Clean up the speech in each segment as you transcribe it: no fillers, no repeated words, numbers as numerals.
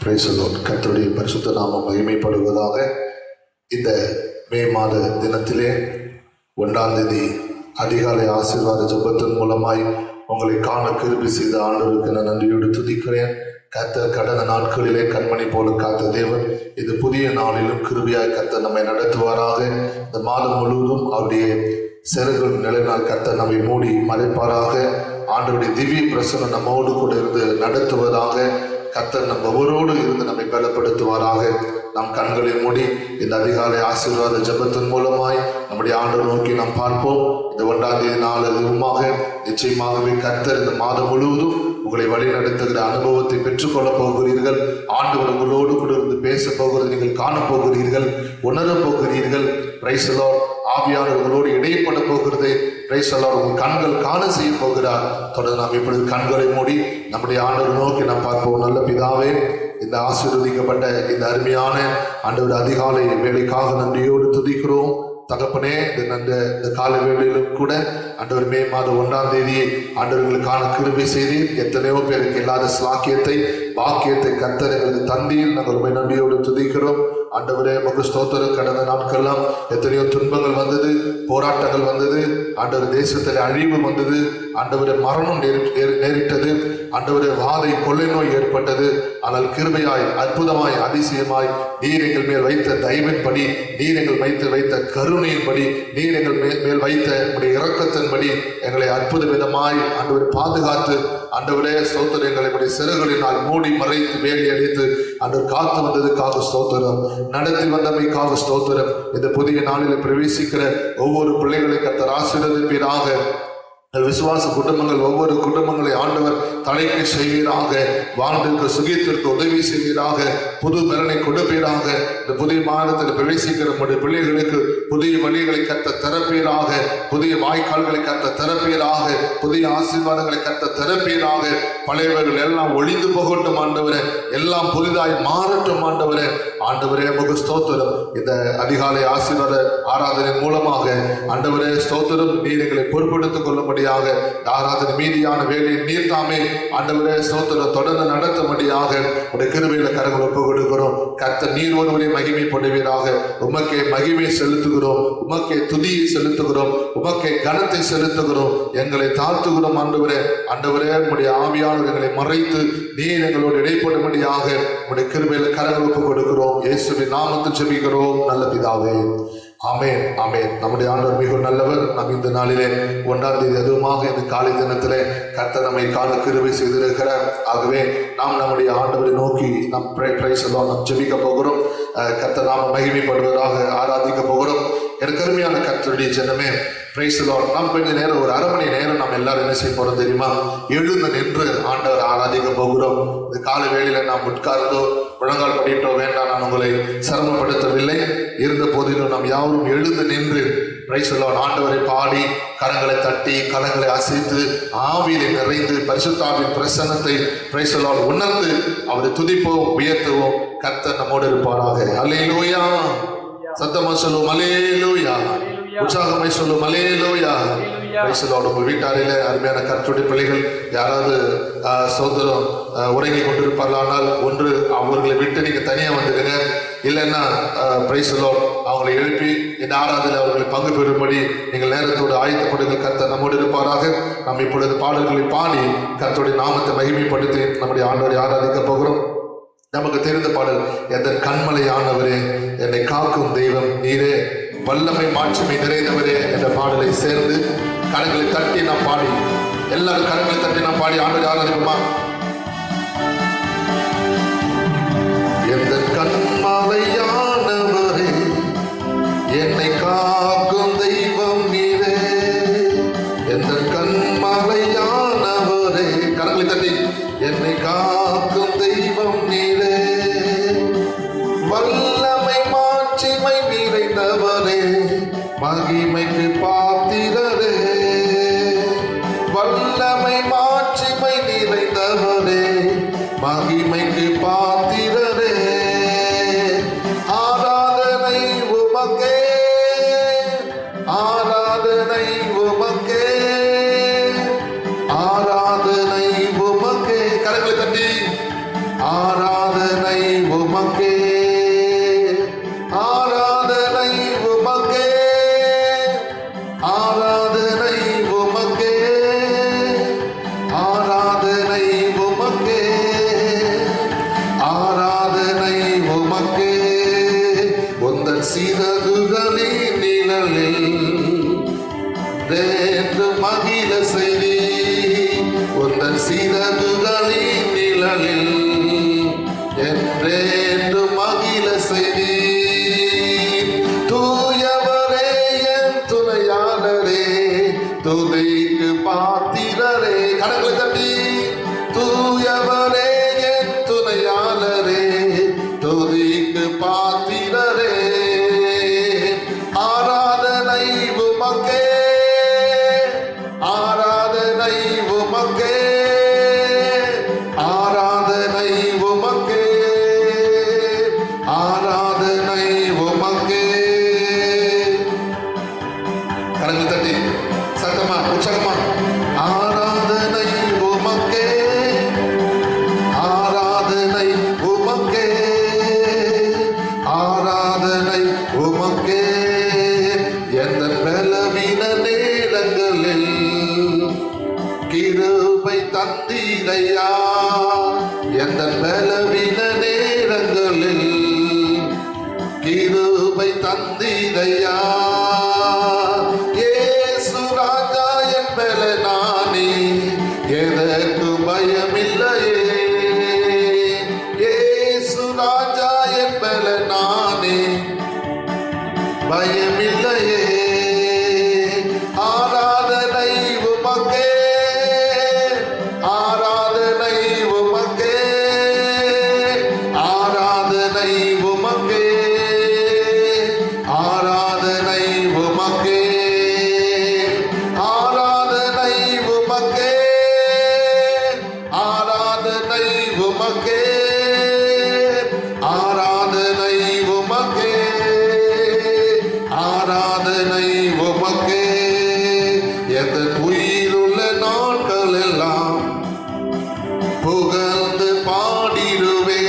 Price the Lord. கர்த்தருடைய பரிசுத்த நாமம் மகிமைப்படுவதாக. இந்த மே மாத தினத்திலே 1ஆம் தேதி அதிகாலை ஆசீர்வாத ஜெபத்தின் மூலமாய் உங்களை காண கிருபை செய்த ஆண்டவருக்கு நான் நன்றியோடு துதிக்கிறேன். கர்த்தர் கடந்த நாட்களிலே கண்மணி போல காத்த தேவன் இது புதிய நாளிலும் கிருபையாய் கர்த்தர் நம்மை நடத்துவாராக. இந்த மாதம் முழுவதும் அவருடைய செருகள் நிலைநாள் கர்த்தர் நம்மை மூடி மறைப்பாராக. ஆண்டவருடைய திவ்ய பிரசனம் நம்மோடு கூட இருந்து நடத்துவதாக. கர்த்தர் நம்ம ஒவ்வொருவரோடு இருந்து நம்மை பலப்படுத்துவாராக. நம் கண்களை மூடி இந்த அதிகாலை ஆசீர்வாத ஜெபத்தின் மூலமாய் நம்முடைய ஆண்டவர் நோக்கி நாம் பார்ப்போம். இந்த 1ஆம் தேதி நாள் அதுவுமாக நிச்சயமாகவே கர்த்தர் இந்த மாதம் முழுவதும் உங்களை வழி நடத்துகிற அனுபவத்தை பெற்றுக்கொள்ள போகிறீர்கள். ஆண்டவர் உங்களோடு கூட இருந்து பேச போகிறது நீங்கள் காணப்போகிறீர்கள், உணரப் போகிறீர்கள். Price the Lord. ஆவியானவர் உங்களோடு இடைப்பட போகிறது. Price the Lord. உங்கள் கண்கள் காண செய்ய போகிறார். தொடர்ந்து நாம் இப்பொழுது கண்களை மூடி நம்முடைய ஆண்டவர் நோக்கி நாம் பார்ப்போம். நல்ல பிதாவே, இந்த ஆசீர்வதிக்கப்பட்ட இந்த அருமையான ஆண்டவர் அதிகாலை வேலைக்காக நன்றியோடு துதிக்கிறோம். தகப்பனே, இந்த கால வேளையிலும் கூட ஆண்டவர் மே மாதம் 1ஆம் தேதியை ஆண்டவர்களுக்கான கிருபை செய்து எத்தனையோ பேருக்கு இல்லாத ஸ்லாக்கியத்தை பாக்கியத்தை கர்த்தர் எங்களுக்கு தந்தீர். நாங்கள் நன்றியோடு துதிக்கிறோம். ஆண்டவரே உமக்கு ஸ்தோத்திரம். கடந்த நாட்கள்லாம் எத்தனையோ துன்பங்கள் வந்தது, போராட்டங்கள் வந்தது, ஆண்டவர் தேசத்தில் அழிவு வந்தது, ஆண்டவரே மரணம் நேரிட்டது, ஆண்டவரே வாதை கொள்ளை நோய் ஏற்பட்டது. ஆனால் கிருபையாய் அற்புதமாய் அதிசயமாய் நீர் எங்கள் மேல் வைத்த தயவின்படி, நீர் எங்கள் வைத்த கருணையின்படி, நீர் எங்கள் மேல் வைத்த உடைய இரக்கத்தின்படி எங்களை அற்புத விதமாய் ஆண்டவர் பாதுகாத்து, ஆண்டவரே ஸ்தோத்திரம், எங்களை சிறகுகளினால் மூடி மறைத்து வேலி அடித்து ஆண்டவர் காத்து வந்ததுக்காக ஸ்தோத்திரம், நடத்தி வந்தமைக்காக ஸ்தோத்திரம். இந்த புதிய நாளில் பிரவேசிக்கிற ஒவ்வொரு பிள்ளைகளை கர்த்தர் ஆசீர்வதிப்பீராக. விசுவாச குடும்பங்கள் ஒவ்வொரு குடும்பங்களை ஆண்டவர் தலைக்கு செய்வீராக. வாழ்ந்திற்கு சுகித்திற்கு உதவி செய்வீராக. புது பலனை கொடுப்பீராக. இந்த புதிய மாதத்தில் பிரவேசிக்கிற நம்முடைய பிள்ளைகளுக்கு புதிய வழிகளை கத்த திறப்பீராக. புதிய வாய்க்கால்களை கத்த திறப்பீராக. புதிய ஆசீர்வாதங்களை கத்த திறப்பீராக. பழையவர்கள் எல்லாம் ஒழிந்து போகட்டும் ஆண்டவரே, எல்லாம் புதிதாய் மாறட்டும் ஆண்டவரே. ஆண்டவரே உமக்கு ஸ்தோத்திரம். இந்த அதிகாலை ஆசீர்வாத ஆராதனை மூலமாக ஆண்டவரே ஸ்தோத்திரம், நீர் எங்களை பொறுப்படுத்திக் கொள்ளும்படியாக ஆராதனை மீதியான வேலையை நீர் தாமே ஆண்டவரே ஸ்தோத்திரம் தொடர்ந்து நடத்தும்படியாக உடைய கிருபையில கரங்கள் ஒப்புக் கொடுக்கிறோம். கர்த்தர் நீர் ஒருவரை மகிமைப்படுவீராக. உமக்கே மகிமை செலுத்துகிறோம், உமக்கே துதியை செலுத்துகிறோம், உமக்கே கனத்தை செலுத்துகிறோம். எங்களை தாழ்த்துகிறோம் ஆண்டவரே. ஆண்டவரே உடைய ஆவியானவர் எங்களை மறைத்து நீர் எங்களோடு இடைப்படும்படியாக உடைய கிருபையில கரங்கள் ஒப்புக் கொடுக்கிறோம். இயேசுவின் நாமத்தில் ஜெபிக்கிறோம் நல்ல பிதாவே. ஆமென், ஆமென். நம்முடைய ஆண்டவர் மிகவும் நல்லவர். நாம் இந்த நாளிலே 1ஆம் தேதி அதுவுமாக இந்த காலை தினத்திலே கர்த்தர் நம்மை காண கிருபை செய்திருக்கிறார். ஆகவே நாம் நம்முடைய ஆண்டவரை நோக்கி நாம் பிரைஸ் எல்லாம் நாம் ஜெபிக்க போகிறோம். கர்த்தர் நாம் மகிமைப்படுவதாக ஆராதிக்க போகிறோம். எனக்கு அருமையான கர்த்தருடைய ஜனமே, பிரைஸ் தி லார்ட். நாம் கொஞ்ச நேரம் ஒரு அரை மணி நேரம் நாம் எல்லாரும் என்ன செய்ய போறோம் தெரியுமா? எழுந்து நின்று ஆண்டவர் ஆராதிக்க போகிறோம். இந்த கால வேளையில நாம் உட்கார்ந்தோ முழங்கால் படிட்டோ வேண்டாம், நான் உங்களை சிரமப்படுத்தவில்லை. இருந்த போதிலும் நாம் யாரும் எழுந்து நின்று பிரைஸ் தி லார்ட் ஆண்டவரை பாடி கரங்களை தட்டி கரங்களை அசைத்து ஆவியிலே நிறைந்து பரிசுத்தாவின் பிரசன்னத்தை பிரைஸ் தி லார்ட் உணர்ந்து அவரை துதிப்போம், உயர்த்துவோம். கர்த்தர் நம்மோடு இருப்பாராக. அல்லேலூயா. சத்தமா சொல்லுவோம் அல்லேலூயா. உற்சாகமாய் சொல்லுவோம் அல்லேலூயா. Price the Lord. உங்கள் வீட்டாரிலே அருமையான கர்த்தருடைய பிள்ளைகள் யாராவது சோதரம் உறங்கி கொண்டிருப்பார்களானால் ஒன்று அவர்களை விட்டு நீங்க தனியா வந்துடுங்க. இல்லைன்னா பிரைஸ் தி லார்ட் அவங்களை எழுப்பி இந்த ஆராதனை அவர்களை பங்கு பெறும்படி நீங்கள் நேரத்தோடு ஆயத்தப்படுங்கள். கர்த்தர் நம்மோடு இருப்பாராக. நாம் இப்பொழுது பாடல்களை பாடி கர்த்தருடைய நாமத்தை மகிமைப்படுத்தி நம்முடைய ஆண்டவரை ஆராதிக்க போகிறோம். நமக்கு தெரிந்த பாடல், எந்த கண்மலையானவரே, என்னை காக்கும் தெய்வம் நீரே, வல்லமை மாட்சிமை நிறைந்தவரே என்ற பாடலை சேர்ந்து கரங்களை தட்டி நாம் பாடி, எல்லாரும் கரங்களை தட்டி நாம் பாடி ஆண்டவரை ஆராதிப்போமா? எந்த கண்மலையானவரே, என்னை காக்கும் தெய்வம் நீரே, எந்த கண்மலையானவரே, கரங்களை தட்டி, என்னை காக்கும் தெய்வம் நீரே, வல்லமை மாட்சிமை நிறைந்தவரே, மகிமைக்கு பாத்திரரே, வல்லமை மாட்சிமை நிறைந்தவரே, மகிமைக்கு பாத்திரரே, ஆராதனை உமக்கே, ஆராதனை உமக்கே, ஆராதனை உமக்கே. கரங்களை தட்டி ஆராதனை சிறகுகளின் நிழலில் என்றென்று மகிழ செய்தீர். தூயவரே என் துணையாளரே, துதிக்கு பாத்திரரே. கரங்களை தட்டி தூயவரே என் துணையாளரே, துதிக்கு பாத்திரரே. ஆராதனை உமக்கே, ஆராதனை உமக்கே, ஆராதனை உமக்கே, ஆராதனை உமக்கே. கரங்களை தட்டி சத்தமா உற்சாகமா ஆராதனை உமக்கே, ஆராதனை உமக்கே, ஆராதனை உமக்கே. எந்த பலவீன நேரங்களில் கிருபை தந்தீரையா, எந்த பலவீன நேரங்களில் கிருபை தந்தீரையா. இயேசு ராஜா என் பலனானே, எதற்கு பயமில்லையே. இயேசு ராஜா என் பலனானே, பயமில்லையே. ஆராதனை உமக்கே, ஆராதனை உமக்கே, ஆராதனை உமக்கே, ஆராதனை உமக்கே, ஆராதனை உமக்கே, ஆராதனை உமக்கே, ஆராதனை உமக்கே, ஆராதனை உமக்கே. எதன் உயிருள்ள நாட்கள் எல்லாம் புகழ்ந்து பாடிடுவே,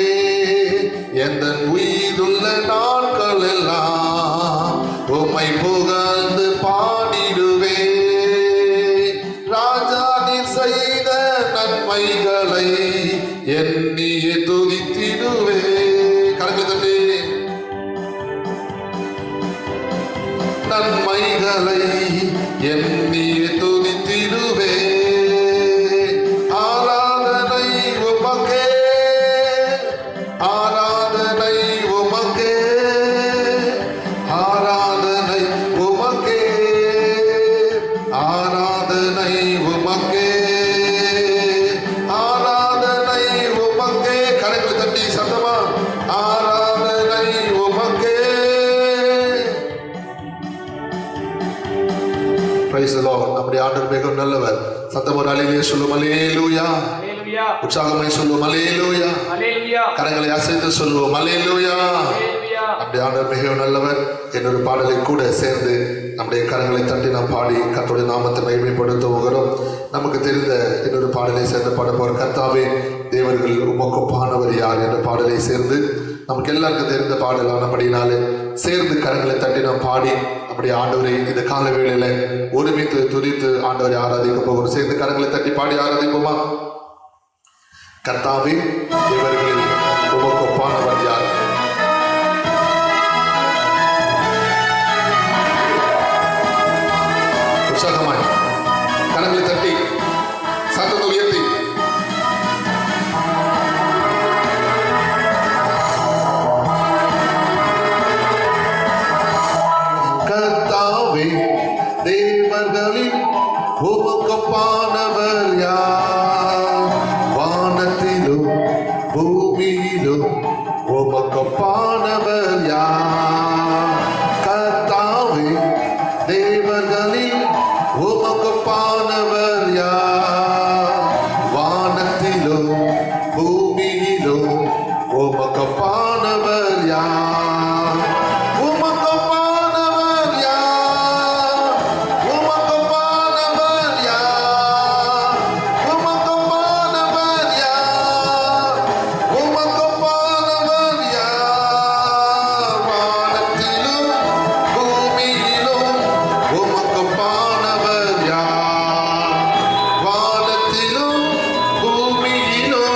எதன் உயிருள்ள நாட்கள் எல்லாம் உம்மை புகழ்ந்து பாடிடுவே. ராஜா நீர் செய்த நன்மைகளை எண்ணியே துதித்திடுவே. கரங்களை தட்டி நன்மைகளை எண்ணியே துதித்திடுவே. ஆராதனை உமக்கே, ஆராதனை உமக்கே, ஆராதனை உமக்கே, ஆராதனை உமக்கே, ஆராதனை உமக்கே. கரங்களை தட்டி சத்தமா ஆராதனை உமக்கே. Price the Lord. நம்முடைய ஆண்டவர் மிகவும் நல்லவர். சத்தம் ஒரு அல்லேலூயா சொல்லுவோம். அல்லேலூயா. அல்லேலூயா. உற்சாகமாய் சொல்லுவோம். அல்லேலூயா. அல்லேலூயா. கரங்களை அசைத்து சொல்லுவோம். அல்லேலூயா. அல்லேலூயா. நம்முடைய ஆண்டவர் மிகவும் நல்லவர். என்னொரு பாடலை கூட சேர்ந்து நம்முடைய கரங்களை தட்டி நாம் பாடி கர்த்தருடைய நாமத்தை மகிமைப்படுத்துகிறோம். நமக்கு தெரிந்த இன்னொரு பாடலை சேர்ந்து பாட போற கர்த்தாவே தேவர்கள் உமக்கொப்பானவர் யார் என்ற பாடலை சேர்ந்து நமக்கு எல்லாருக்கும் தெரிந்த பாடலானபடினாலே சேர்ந்து கரங்களை தட்டி நாம் பாடி நம்முடைய ஆண்டவரை இந்த கால வேளையில ஒருமித்து துதித்து ஆண்டவரை ஆராதிக்க போகிறோம். சேர்ந்து கரங்களை தட்டி பாடி ஆராதிப்போமா? கர்த்தாவே தேவர்களில் உமக்கொப்பானவர் யார்? உற்சாகமாய் கரங்களை தட்டி சத்தத்தை உயர்த்தி கர்த்தாவே தேவர்களில் உமக்கொப்பானவர் யார்? வானத்திலும் பூமியிலும் உமக்கொப்பானவர் யார்? கர்த்தாவே தேவர்களில் உமக்கொப்பானவர் யார்? வானத்திலும் பூமியிலும் உமக்கொப்பானவர் யார்? உமக்கொப்பானவர் யார்? உமக்கொப்பானவர் யார்? உமக்கொப்பானவர் யார்? உமக்கொப்பானவர் யார்? வானத்திலும் பூமியிலும் உமக்கொப்பானவர் யார்? வானத்திலும் பூமியிலும்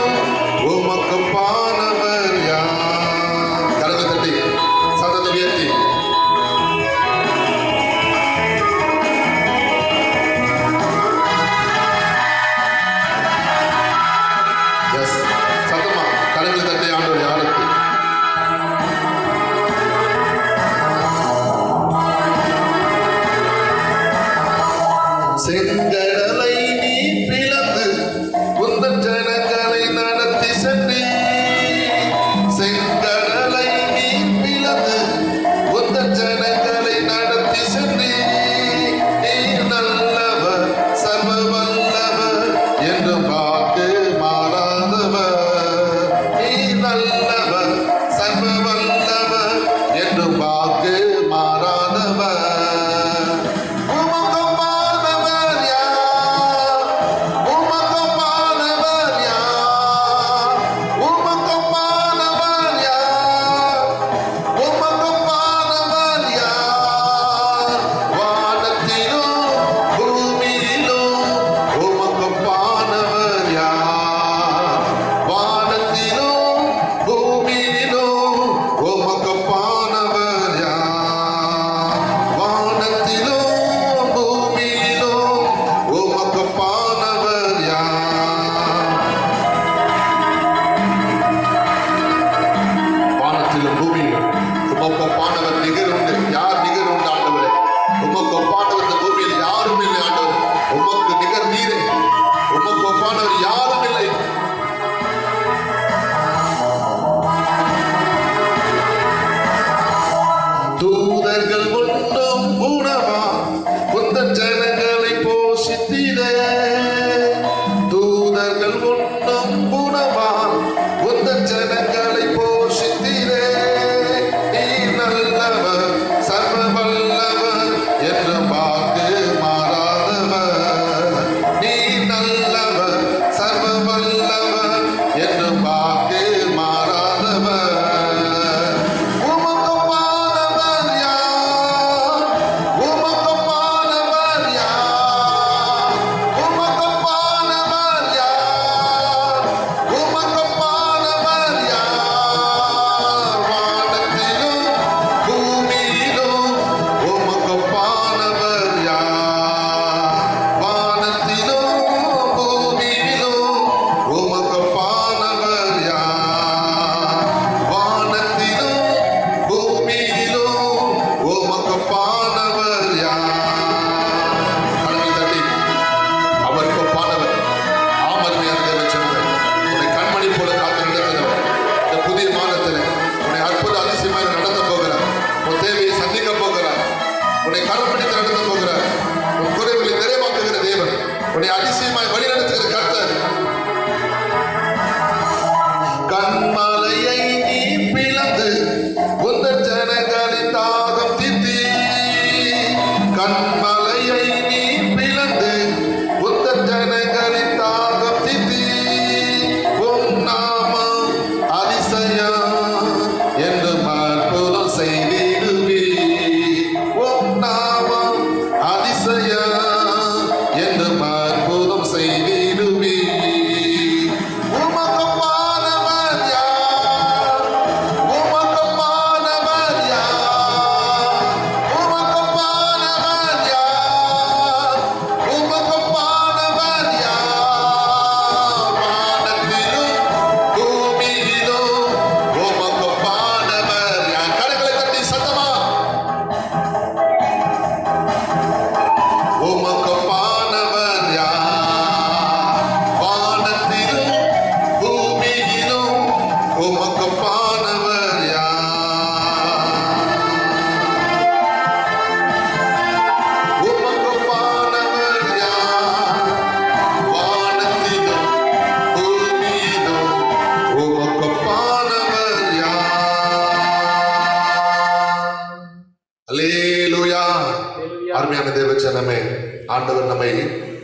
ஆண்டவர் நம்மை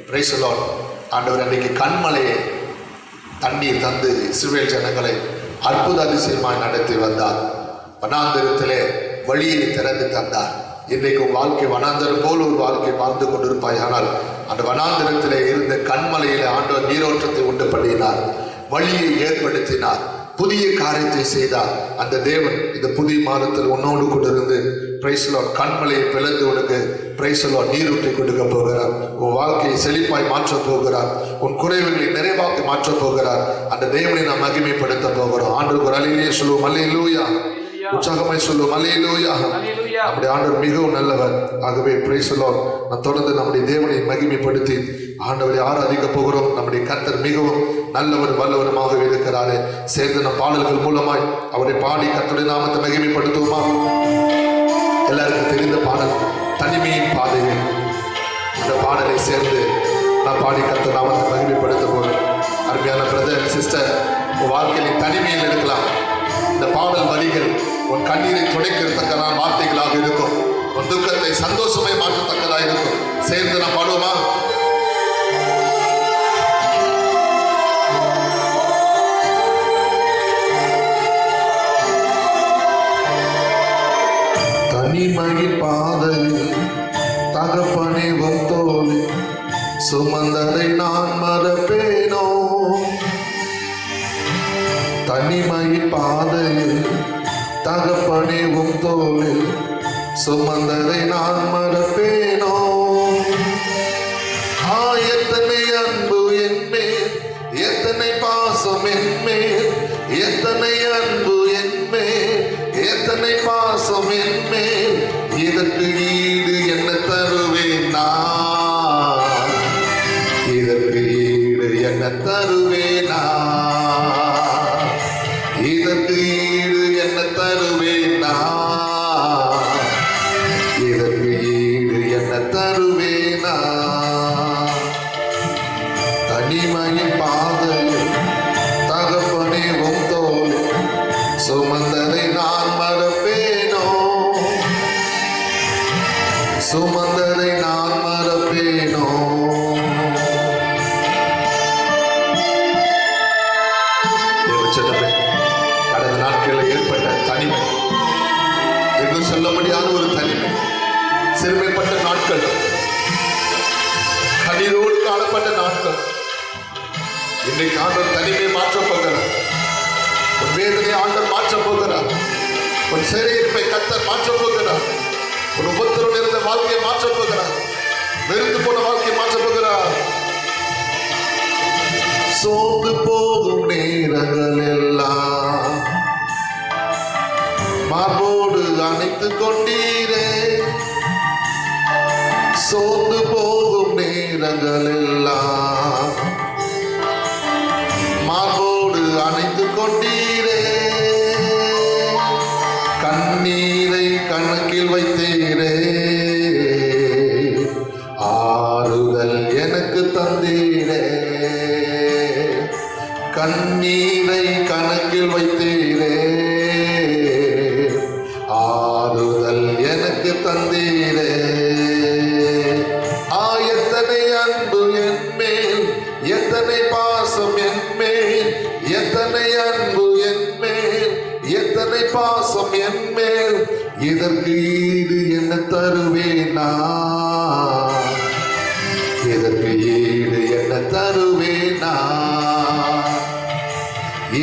பிரைஸ் தி லார்ட். ஆண்டவர் அன்றைக்கு கண்மலையை தண்ணீர் தந்து இஸ்ரவேல் ஜனங்களை அற்புத அதிசயமாய் நடத்தி வந்தார். வனாந்தரத்திலே வழியை திறந்து தந்தார். இன்றைக்கு உன் வாழ்க்கை வனாந்தரம் போல் ஒரு வாழ்க்கை வாழ்ந்து கொண்டிருப்பாய். ஆனால் அந்த வனாந்தரத்திலே இருந்த கண்மலையிலே ஆண்டவர் நீரோற்றத்தை உண்டு பண்ணினார், வழியை ஏற்படுத்தினார், புதிய காரியத்தை செய்தார். அந்த தேவன் இந்த புதிய மாதத்தில் உன்னோடு கொண்டிருந்து பிரைஸ் தி லார்ட் கண்மலையை பிளந்து உனக்கு பிரைஸ் தி லார்ட் நீரூற்றி கொடுக்க போகிறார். உன் வாழ்க்கையை செழிப்பாய் மாற்றப் போகிறார். உன் குறைவுகளை நிறைவாக்கி மாற்றப் போகிறார். அந்த தேவனை நாம் மகிமைப்படுத்த போகிறோம். ஆண்டவருக்கு ஒரு அல்லேலூயா சொல்லுவோம். அல்லேலூயா. உற்சாகமாய் சொல்லுவோம். அல்லேலூயா. நம்முடைய ஆண்டவர் மிகவும் நல்லவர். ஆகவே பிரைஸ் தி லார்ட் நாம் தொடர்ந்து நம்முடைய தேவனை மகிமைப்படுத்தி ஆண்டவரை ஆராதிக்க போகிறோம். நம்முடைய கர்த்தர் மிகவும் நல்லவர் வல்லவருமாக இருக்கிறாரே. சேர்ந்து நம் பாடல்கள் மூலமாய் அவரை பாடி கர்த்தருடைய நாமத்தை மகிமைப்படுத்துவோமா? எல்லாருக்கும் தெரிந்த பாடல் தனிமையின் பாதையில். இந்த பாடலை சேர்ந்து நான் பாடி கர்த்தர் நாமத்தை மகிமைப்படுத்த போகிறேன். அருமையான பிரதர் சிஸ்டர், உன் வாழ்க்கையில் தனிமையில் இருக்கலாம். இந்த பாடல் வரிகள் உன் கண்ணீரை துடைக்கிறதுக்கான வார்த்தைகளாக இருக்கும். உன் துக்கத்தை சந்தோஷமாய் மாற்றத்தக்கதாக இருக்கும். சேர்ந்து நான் பாடுவோமா? தனிமையின் பாதையில் தகப்பனே உன் தோளில் சுமந்ததை நான் மறப்பேனோ? தனிமையின் பாதையில் தகப்பனே உன் தோளில் சுமந்ததை நான் மறப்பேனோ? எத்தனை அன்பு என் மேல், எத்தனை பாசம் என் மேல், எத்தனை அன்பு என் மேல், எத்தனை பாசம் என் மேல். இதற்கு ஈடு என்ன தருவேன் நான்? இதற்கு ஈடு என்ன தருவேன் நான்? இதற்கு ஈடு என்ன தருவேன் நான்? இதற்கு ஈடு என்ன தருவேன் நான்? தனிமையின் பாதையில் தகப்பனே உன் தோளில் சுமந்ததை நான் மறப்பேனோ? சுமந்ததை நான் மறப்பேனோ? கடந்த நாட்களில் ஏற்பட்ட தனிமை, என்று சொல்ல முடியாத ஒரு தனிமை, சிறுமைப்பட்ட நாட்கள், கண்ணீரோடு காணப்பட்ட நாட்கள். இன்றைக்கு ஆண்டவர் தனிமை மாற்றப் போகிறார். உன் வேதனை ஆண்டவர் மாற்றப் போகிறார். உன் சிறையிருப்பை கர்த்தர் மாற்றப் போகிறார். ஒரு உபத்திரம் இருந்த வாழ்க்கையை மாற்றப் போகிறார். வெறுத்து போன வாழ்க்கையை மாற்றப் போகிறார். சோர்ந்து போகும் நேரங்கள் எல்லாம் மார்போடு அணைத்துக் கொண்டீரே. சோர்ந்து போகும் நேரங்கள் எல்லாம் மார்போடு அணைத்துக் கொண்டீரே. கண்ணீரை கணக்கில் வைத்தீரே. ஆறுதல் எனக்கு தந்தீரே. கண்ணீரை கணக்கில் வைத்தீரே. ஆறுதல் எனக்கு தந்தீரே. எத்தனை அன்பு என் மேல், எத்தனை பாசம் என் மேல், எத்தனை அன்பு என் மேல், எத்தனை பாசம் என் மேல். இதற்கு ஈடு என்ன தருவேன் நான்? இதற்கு ஈடு என்ன தருவேன் நான்?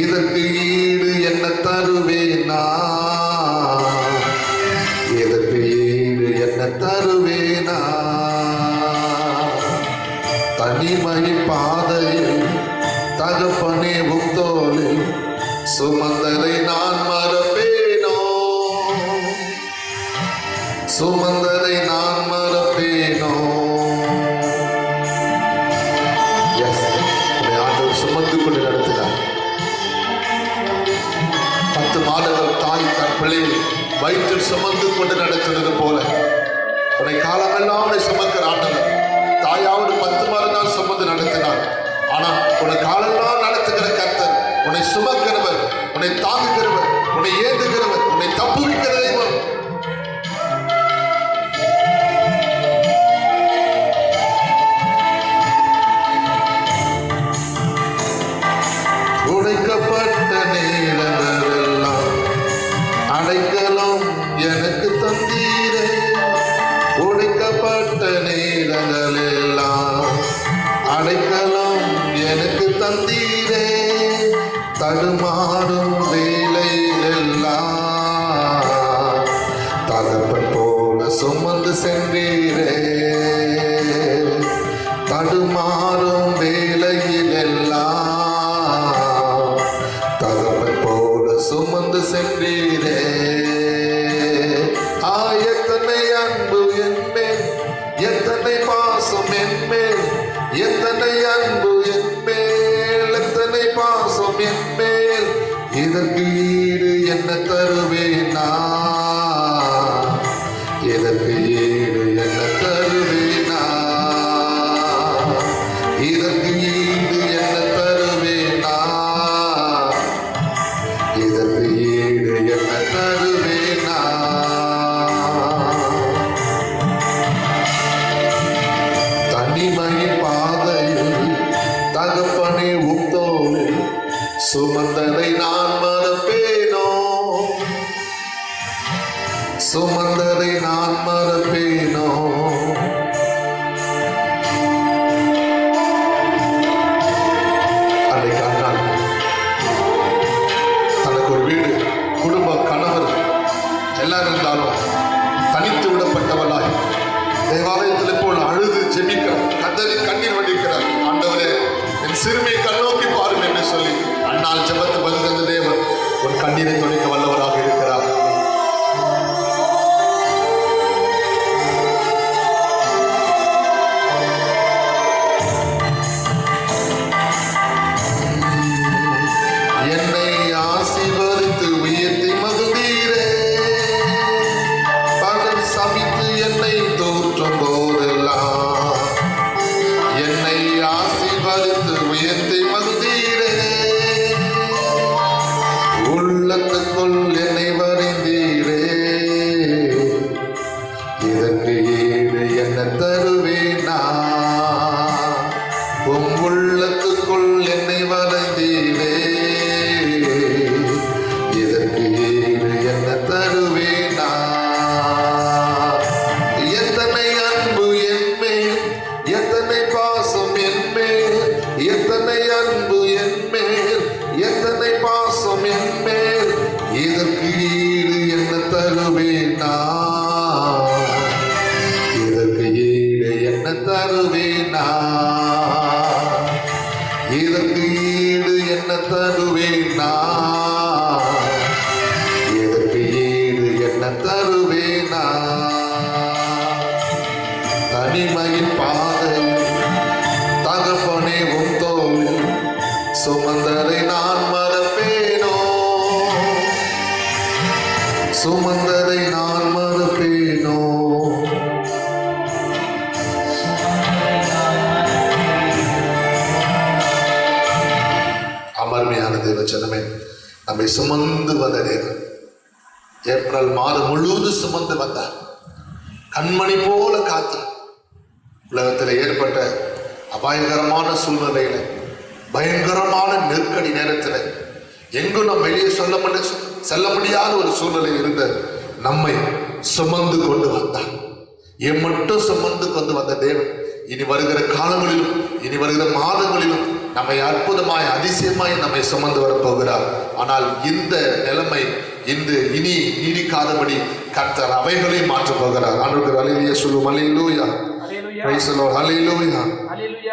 இதற்கு ஈடு என்ன தருவேன் நான்? இதற்கு ஈடு என்ன தருவேன் நான்? தனிமையின் பாதையில் தகப்பனே உன் தோளில் சுமந்ததை நான் மறப்பேனோ? சுமந்ததை நான் மறப்பேனோ? ஆண்டவர் சுமந்து கொண்டு நடத்தினார். 10 மாதங்கள் தாய் தன் பிள்ளையை வயிற்றில் சுமந்து கொண்டு நடத்தினது போல உன்னை காலமெல்லாம் உன்னை சுமக்கிற ஆண்டவர் தாயாவது 10 மாதம் சுமந்து நடத்தினார். ஆனால் உன்னை காலெல்லாம் நடத்துகிற கர்த்தர், உன்னை சுமக்கிறவர், உன்னை தாங்குகிறவர், உன்னை ஏந்துகிறவர், உன்னை தப்புவிக்கிற தெய்வம். உடைக்கப்பட்ட நேரங்களெல்லாம் அடைக்கலம் எனக்கு தந்தீரே. உடைக்கப்பட்ட நேரங்களெல்லாம் அடைக்கலம் எனக்கு தந்தீரே. தடுமாறும் வேலை எல்லாம் தகப்பன் போல சுமந்து சென்றீரே. தடுமாறும் வேலையில் எல்லாம் தகப்பன் போல சுமந்து சென்றீரே. எத்தனை அன்பு என்மேல், எத்தனை பாசம் என்மேல், எத்தனை அன்பு என்மேல், எத்தனை பாசம் என்மேல். இதற்கு ஈடு என்ன தருவேனா? இதற்கு ஈடு என்ன தருவேனா? இதற்கு ஈடு என்ன தருவேனா? இதற்கு ஈடு என்ன தருவேனா? தனிமையின் பாதையில் தகப்பனே உத்தோளில் சுமந்ததை நான் மறப்பேனோ? சுமந்ததை நான் மறப்பேனோ? அன்றைக்கு அண்ணான் தனக்கு ஒரு வீடு, குடும்பம், கணவர் எல்லாரும் இருந்தாலும் தனித்து விடப்பட்டவளாய் தேவாலயத்தில் போல் அழுது ஜெபிக்கிறார், கதறி கண்ணீர் வடிக்கிறார். ஆண்டவரே, என் சிறுமியை கண்ணோக்கி பாருங்க என்று சொல்லி அண்ணால் ஜெபத்து பதில் தந்த தேவன் உன் கண்ணீரை துடைக்க வல்லவராக இருக்கிறார். என்னை ஆசீர்வதித்து உயர்த்தி மகிழ்ந்தீரே. பலர் சபித்து என்னை தோற்றும் போதெல்லாம் என்னை ஆசீர்வதித்து உயர்த்தி மகிழ்ந்தீரே. உள்ளத்துக்குள் என்னை வரைந்தீரே. இதற்கு ஈடு என்ன தருவேனா? உம் உள்ளத்துக்குள் என்னை வரைந்தீரே. இதற்கு ஈடு என்ன தருவேனா? எத்தனை அன்பு என்மேல், எத்தனை பாசம் என்மேல், எத்தனை அன்பு என்மேல், எத்தனை பாசம் என்மேல். இதற்கு ஈடு என்ன தருவேனா? இதற்கு ஈடு என்ன தருவேனா? இதற்கு ஈடு என்ன தருவேனா? இதற்கு ஈடு என்ன தருவேனா? தனிமையின் பாதையில் தகப்பனே உம் தோளில் சுமந்ததை நான் மறப்பேனோ? சுமந்ததை நான் மறப்பேனோ? அமர்மையான தேவச்சனமே, நம்மை சுமந்து வந்த தேவன் ஏப்ரல் மாதம் முழுவதும் சுமந்து வந்தார். கண்மணி போல காத்தார். உலகத்தில் ஏற்பட்ட அபாயகரமான சூழ்நிலையில, பயங்கரமான நெருக்கடி நேரத்தில், எங்கும் நாம் வெளியே செல்ல முடியாத ஒரு சூழ்நிலை இருந்த நம்மை சுமந்து கொண்டு வந்தார். மட்டும் சுமந்து கொண்டு வந்த தேவன் இனி வருகிற காலங்களிலும், இனி வருகிற மாதங்களிலும் நம்மை அற்புதமாய், அதிசயமாய் நம்மை சுமந்து வரப்போகிறார். ஆனால் இந்த நிலைமை இனி நீடிக்காதபடி கர்த்தர் அவைகளையும் மாற்றப் போகிறார். ஆண்டவருக்கு அல்லேலூயா சொல்லுவோம். அல்லேலூயா, பிரைஸ் தி லார்ட், அல்லேலூயா.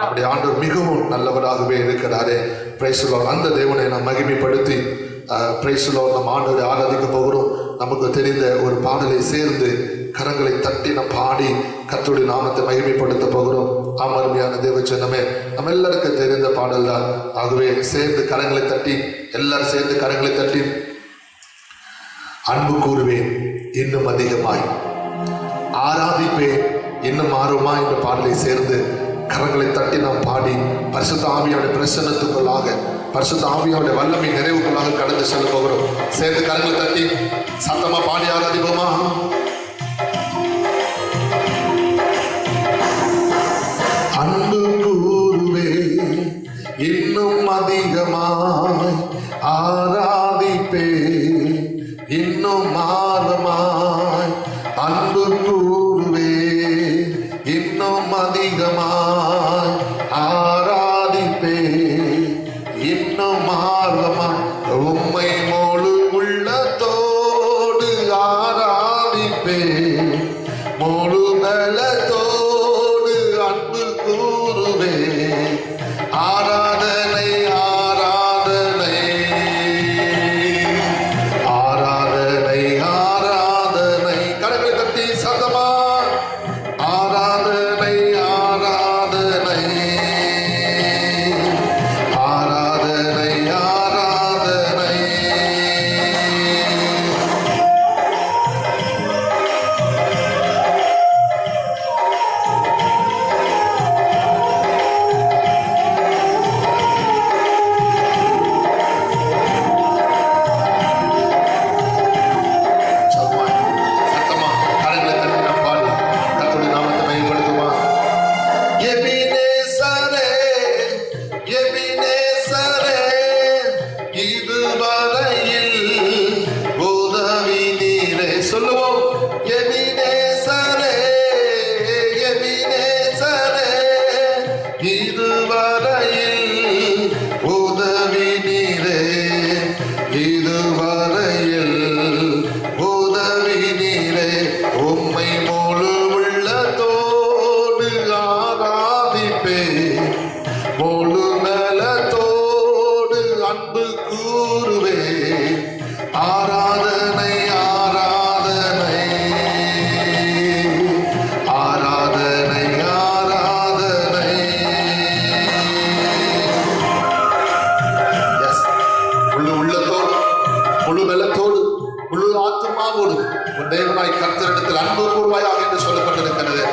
நம்முடைய ஆண்டவர் மிகவும் நல்லவராகவே இருக்கிறாரே. Price the Lord. அந்த தேவனை நாம் மகிமைப்படுத்தி பிரைஸ் தி லார்ட் நம்ம ஆண்டவரை ஆராதிக்க போகிறோம். நமக்கு தெரிந்த ஒரு பாடலை சேர்ந்து கரங்களை தட்டி நாம் பாடி கர்த்தருடைய நாமத்தை மகிமைப்படுத்த போகிறோம். அருமையான தேவச்சனமே, நம்ம எல்லாருக்கும் தெரிந்த பாடல் தான். ஆகவே சேர்ந்து கரங்களை தட்டி, எல்லாரும் சேர்ந்து கரங்களை தட்டி அன்பு கூறுவேன் இன்னும் அதிகமாய், ஆராதிப்பேன் இன்னும் ஆர்வமா என்ற பாடலை சேர்ந்து கரங்களை தட்டி நாம் பாடி பரிசுத்த ஆவியோட பிரசன்னத்துக்குள்ளாக, பரிசுத்த ஆவியோட வல்லமை நிறைவுக்குள்ளாக கடந்து செல்ல போகிறோம். சேர்ந்து கரங்களை தட்டி சத்தமா பாடி ஆராதிப்போமா? அன்பு கூறுவே இன்னும் அதிகமாய், இன்னும் ஆழமாய் அன்பு கூறுவே, இன்னும் அதிகமாய் ஆராதிப்பே, இன்னும் ஆழமாய் உம்மை முழு உள்ளத்தோடு ஆராதிப்பே, முழு பலத்தோடு அன்பு கூறுவே. ஆராதனை ஆராதனை ஆராதனை ஆராதனை, கரங்களை தட்டி சத்தமா ஆராதனை ஆராதனை ஆராதனை ஆராதனை. சத்தமா கரங்களை தட்டி நாம் பாடி கர்த்தருடைய நாமத்தை மகிமைப்படுத்துமா. எபினேசரே எபினேசரே, இதுவரையில் உதவி நீரே. சொல்லுவோம். எபினேசரே எபினேசரே, இதுவரையில் உதவி நீரே, இதுவரையில் உதவி நீரே. உம்மை முழு உள்ளத்தோடு ஆராதிப்பே, முழு நலத்தோடு அன்பு கூறுவே. ஆராதனை ஆராதனை ஆராதனை ஆராதனை. Yes. முழு உள்ளத்தோடு முழு பலத்தோடு முழு ஆத்துமாவோடு உன் தேவனாய் கர்த்தரிடத்தில் அன்பு கூர்வாயாக என்று சொல்லப்பட்டிருக்கிறது.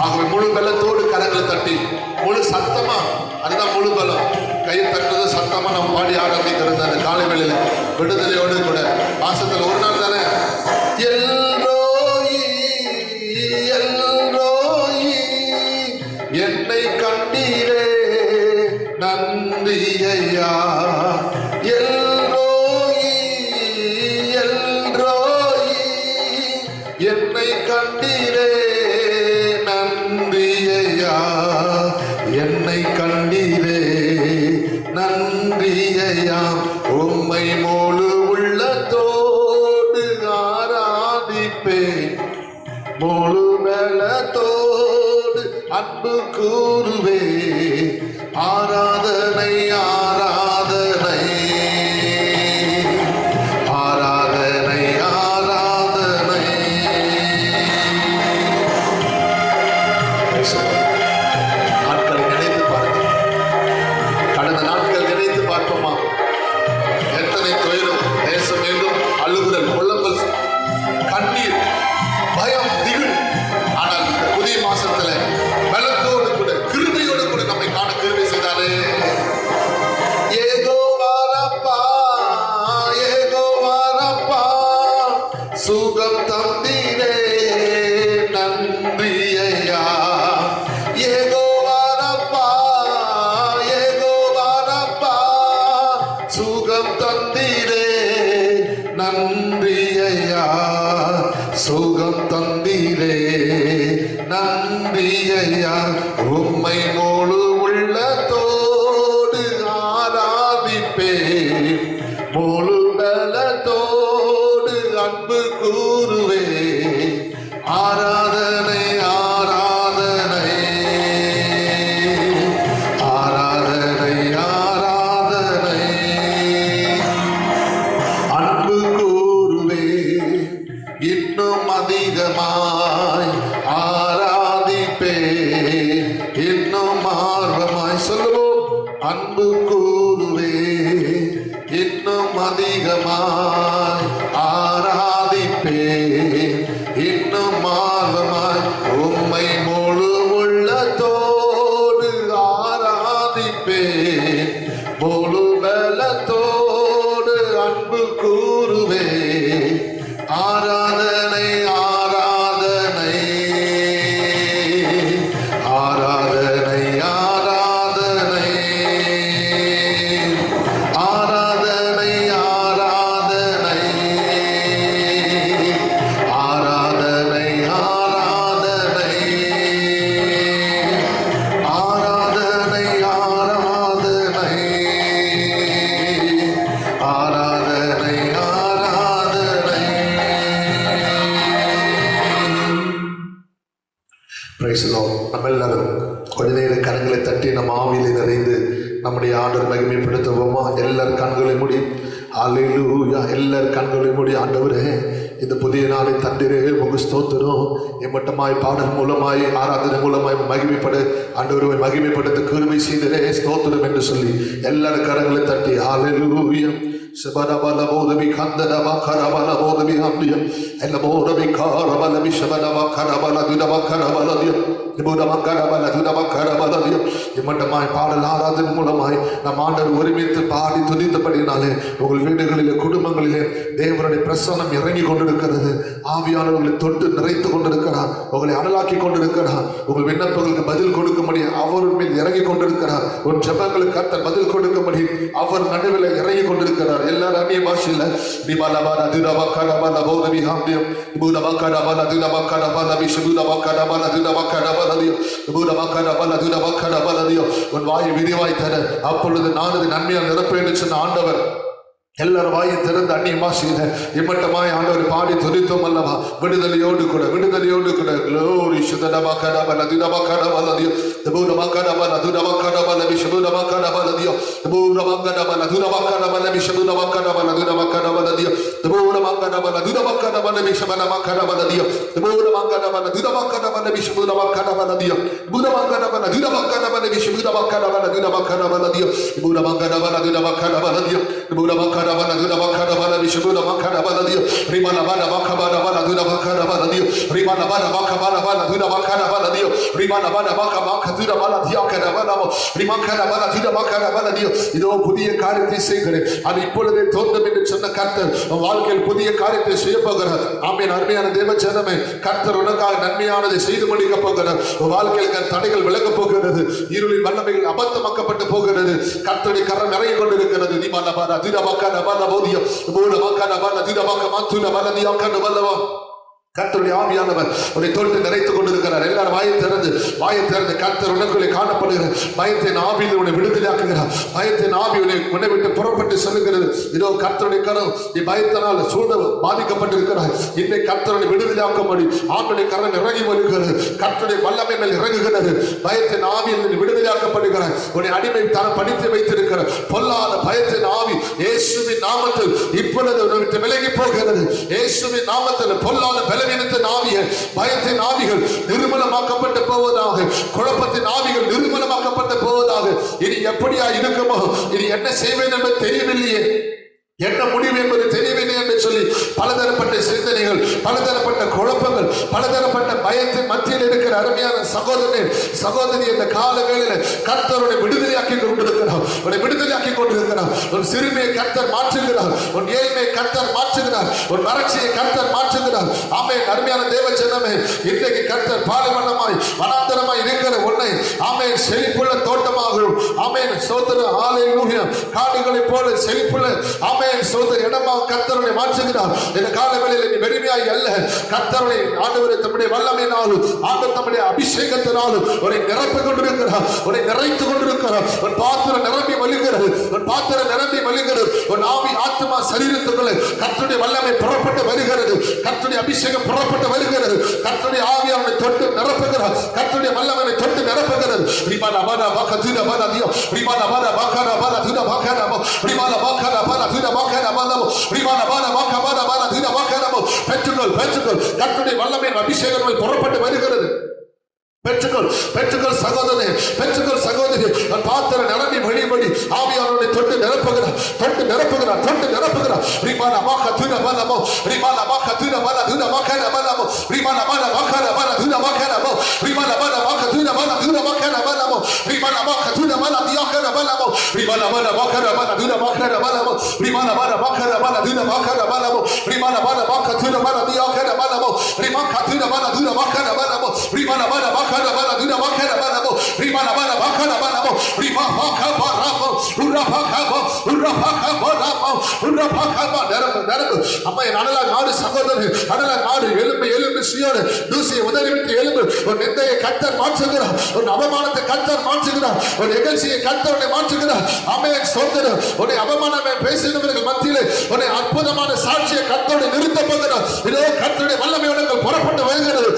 ஆகவே முழு பலத்தோடு கரங்களை தட்டி முழு சத்தமா, அதுதான் முழு பலம். கையை தட்டுறது சத்தமா நம்ம பாடி ஆரம்பிக்கிறது. அந்த காலை வேளையில விடுதலையோடு கூட மாசத்துல ஒரு நாள் தானே. எல்ரோயி எல்ரோயி, என்னை கண்டீரே நன்றி ஐயா. எல்ரோயி எல்ரோயி, என்னை கண்டீரே நன்றி ஐயா. என்னை கண்டீரே நன்றி ஐயா. உம்மை முழு உள்ளத்தோடு ஆராதிப்பேன், முழு பலத்தோடு அன்பு கூறுவே. ஆராதனை ஆராதனை ஆராதனை ஆராதனை. நாட்களை நினைத்து பாருங்கள். கடந்த நாட்கள் நினைத்து பார்ப்போமா? எத்தனை துயரம், தேசம் எங்கும் அழுகுதல், புலம்பல், கண்ணீர், பயம், திகில். ஆனால் இந்த புதிய மாசத்துல பலத்தோடு கூட கிருபையோடு கூட நம்மை காண கிருபை செய்தாரே. ஏகோவாரப்பா ஏகோவாரப்பா, சுகம் தந்தீரே நன்றி ஐயா. ஏகோவாரப்பா ஏகோவாரப்பா, சுகம் தந்தீரே நன்றி ஐயா. சுகம் தந்தீரே நன்றி ஐயா. உம்மை முழு உள்ளத்தோடு ஆராதிப்பே, முழு பலத்தோடு அன்பு கூறுவே. ஆராதனை ஆராதனை ஆராதனை ஆராதனை. அன்பு கூறுவே, இன்னும் அதிகமாய் ஆராதிப்பே, இன்னும் ஆர்வமாய். சொல்லுவோம். அன்பு கூறுவே, இன்னும் அதிகமாய் ஆராதிப்பே, இன்னும் ஆர்வமாய் உம்மை முழு உள்ளத்தோடு ஆராதிப்பே, முழு பலத்தோடு அன்பு கூறுவே. ஆராதனை ஆராதனை ஆராதனை ஆராதனை ஆராதனை ஆராதனை ஆண்டவர் மகிமைப்படுத்துவோமா? எல்லார் கண்களை மூடி அல்லேலூயா, எல்லார் கண்களை மூடி ஆண்டவரே இந்த புதிய நாளை தந்திரே உங்க ஸ்தோத்திரம். எம்மட்டமாய் பாடல் மூலமாய் ஆராதனை மூலமாய் மகிமைப்பட ஆண்டவரை மகிமைப்படுத்த கிருபை செய்தரே ஸ்தோத்திரம் என்று சொல்லி எல்லாரும் கரங்களை தட்டி அல்லேலூயா. Shabala Bodabi Kandana Karabala Bodabi Hamdia and the Bodabi Karabala Bishabala Karabala Dudaba Karabala, the Budama Karabala Dudaba Karabala, the Matamai Padala, the Mulamai, Namanda Urimit party to the Padinale, who will read a Kudumangle, they were a person of Mirani Konda Kara, Aviana will turn to the right Konda Kara, who will Analaki Konda Kara, who will win up the Badil Kodukamani, our will Yaraki Konda Kara, when Chapakal cut the Badil Kodukamani, our Nadevil Yaraki Konda Kara. Ellarani Mashila, Nibalabana, Dudabakana, Bodabi Hamdia, Budabakana, Dudabakana, Bishabudabakana, Dudabakana, Budabakana, Dudabakana, when why video I tell Apollo the Nana, the Nami and the Prince and Underwear. ಎಲ್ಲರ ಬಾಯಿ ತೆರೆದ ಅಣ್ಣಿ ಮಾಸಿದೆ ಇಮ್ಮಟ್ಟಮಾಯ ಆಂಡವರ ಪಾಡಿ ತುರಿತು ಮಲ್ಲವ ವಿಡುದಲಿಯೋಡು ಕೂಡ glory ಶುದ್ಧನಮ ಕಡಬಲ ದಿನಮ ಕಡಬಲ Deo ದಬೂರಮ ಕಡಬಲ ದುನಮ ಕಡಬಲ ವಿಶುದ್ಧನಮ ಕಡಬಲ Deo ದಬೂರಮ ಕಡಬಲ ದುನಮ ಕಡಬಲ ವಿಶುದ್ಧನಮ ಕಡಬಲ ದುನಮ ಕಡಬಲ Deo ದಬೂರಮ ಕಡಬಲ ದುನಮ ಕಡಬಲ ವಿಶುದ್ಧನಮ ಕಡಬಲ Deo ದಬೂರಮ ಕಡಬಲ ದುನಮ ಕಡಬಲ ವಿಶುದ್ಧನಮ ಕಡಬಲ Deo ದಬೂರಮ ಕಡಬಲ ದುನಮ ಕಡಬಲ ವಿಶುದ್ಧನಮ ಕಡಬಲ ದುನಮ ಕಡಬಲ Deo ದಬೂರಮ ಕಡಬಲ ದುನಮ ಕಡಬಲ Deo ದಬೂರಮ Bakana Bakana Vishabuna Bakana Baladio, Rimana Bana Bakabana Baladuna Bakana Baladio, Rimana Bana Bakabana Baladuna Bakana Baladio, Rimana Bana Bakabakaduna Baladiakana Balamo, Rimakana Baladuna Bakana Baladio, you know, Pudia Karate Secret, and he put it told them in the Chana Carter, a Walker Pudia Karate Shepagar, Amen Armia and Deva Chaname, Carter Runaka, Namiana, the Sida Monica Pogana, Walker and Tadical Velaka Poker, Yuri Balabel, Abatamaka Poker, Carter Karamari, Nimana Bana, Dudabaka. Bala Bodia, Buddha Bakana Bala, Didabaka Matuna Bala, the Yakana Balava. கர்த்தருடைய ஆவியானவர் உன்னை தொட்டு நிறைத்து கொண்டிருக்கிறார். எல்லாரும் வாயை திறந்து கர்த்தர் உனக்குள்ளே காணப்படுகிறார். பயத்தின் ஆவியில் உன்னை விடுதலையாக்குகிறார். பயத்தின் ஆவி உன்னை விட்டு புறப்பட்டு செல்லுகிறது. இதோ கர்த்தருடைய கரம் நீ பயத்தினால் சூழ்ந்து பாதிக்கப்பட்டிருக்கிறார். இன்னைக்கு கர்த்தருடைய விடுதலையாக்கும்படி ஆண்டுடைய கரம் இறங்கி வருகிறது. கர்த்தருடைய வல்லமை மேல் இறங்குகிறது. பயத்தின் ஆவியில் நீ விடுதலையாக்கப்படுகிறார். உன்னை அடிமை தரம் படித்து வைத்திருக்கிறார். பொல்லாத பயத்தின் ஆவி இயேசுவின் நாமத்தில் இப்பொழுது உன்னை விட்டு விலகி போகிறது. இயேசுவின் நாமத்தில் பொல்லாத பயத்தின் ஆவிகள் நிர்மூலமாக்கப்பட்டு போவதாக, குழப்பத்தின் ஆவிகள் நிர்மூலமாக்கப்பட்டு போவதாக. இனி எப்படியா இருக்குமோ, இனி என்ன செய்வேன் என்று தெரியவில்லையே, என்ன முடிவு என்பது தெரியவில்லை என்று சொல்லி பலதரப்பட்ட சிந்தனைகள், பலதரப்பட்ட குழப்பங்கள், பலதரப்பட்ட பயத்தின் மத்தியில் இருக்கிற அருமையான சகோதரி இந்த கால வேளையில் கர்த்தருடைய விடுதலையாக்கி கொண்டிருக்கிறார். உன்னை விடுதலையாக்கி கொண்டிருக்கிறார். உன் சிறுமையை கர்த்தர் மாற்றுகிறார். உன் ஏழ்மையை கர்த்தர் மாற்றுகிறார். உன் வறட்சியை கர்த்தர் மாற்றுகிறார். ஆமென். அருமையான தேவ ஜனமே, இன்றைக்கு கர்த்தர் பாலைவனமாய் வனாந்தரமாய் இருக்கிற உன்னை ஆமென் செழிப்புள்ள தோட்டமாகும். ஆமென். ஸ்தோத்திரம். ஹல்லேலூயா. காடுகளைப் போல செழிப்புள்ள ஆமென் சோதர இடமா கர்த்தருடைய மாற்றுகிறார். இந்த காலவெளியில் நீ வெறுமையாய் அல்ல, கர்த்தருடைய ஆண்டவரே தம்முடைய வல்லமையினாலும் ஆண்டவர் தம்முடைய அபிஷேகத்தினாலும் உன்னை நிரப்பிக் கொண்டிருக்கிறார். உன்னை நிறைத்துக் கொண்டிருக்கிறார். உன் பாத்திரம் நிரம்பி வழிகிறது. உன் பாத்திரம் நிரம்பி வழிகிறது. உன் ஆவி ஆத்மா சரீரத்துக்குள்ள கர்த்தருடைய வல்லமை புறப்பட்டு வருகிறது. கர்த்தருடைய அபிஷேகம் புறப்பட்டு வருகிறது. கர்த்தருடைய ஆவி அவனை தொட்டு நிரப்புகிறார். கர்த்தருடைய வல்லமை தொட்டு நிரப்புகிறது. ரிபால பானா பாகதுன பானா தியோ, ரிபால பானா பாகன பானா துன பாகன போ, ரிபால பாகன பானா துன பாகன பானா போ, ரிபால பானா பாகன பானா துன பாகன போ. பெற்றுக்கொள் கர்த்தருடைய வல்லமையின் அபிஷேகம் புறப்பட்டு வருகிறது. பெற்றுக்கொள் சகோதரனே, பெற்றுக்கொள் சகோதரி. பாத்திரம் நிரம்பி வழிபடி ஆவியானவரை தொட்டு நிரப்புகிறார். ரிபால பாகதுன பானா போ, ரிபால பாகதுன பானா துன பாகன பானா போ, ரிபால பானா பாகன பானா துன பாகன போ, ரிபால பானா பாகதுன பானா துன பாகன பானா போ, ரிபால பாகதுன பானா தியாகன பானா போ, ரிபால பானா பாகன பானா துன பாகன பானா போ, ரிபால பானா பாகன பானா துன பாகன பானா போ, ரிபால பானா பாகதுன பானா தியாகன பானா போ, ரிபால கதுன பானா துன பாகன பானா போ, ரிபால பானா பாகன பானா துன பாகன பானா போ, ரிபால பானா பாகன பானா போ, ரிபா பாகா பாரா போ, உரா பாகா போ, உரா பாகா பாரா போ, உரா பாகா பா. நரம்பு அம்மா அனலா நாடு சகோதரன், அனலா நாடு எலும்பு சியோடு தூசியை உதறிவிட்டு எலும்பு. ஒரு நிந்தையை கர்த்தர் மாற்றுகிறார். ஒரு அவமானத்தை கர்த்தர் மாற்றுகிறார். ஒரு நிகழ்ச்சியை கர்த்தர் மாற்றுகிறார். ஆமென். சோதரன் உன்னை அவமானமே பேசினவர்கள் மத்தியிலே உன்னை அற்புதமான சாட்சியை கர்த்தருடைய நிறுத்த போகிறார். இதோ கர்த்தருடைய வல்லமை உனக்கு புறப்பட்டு வருகிறது.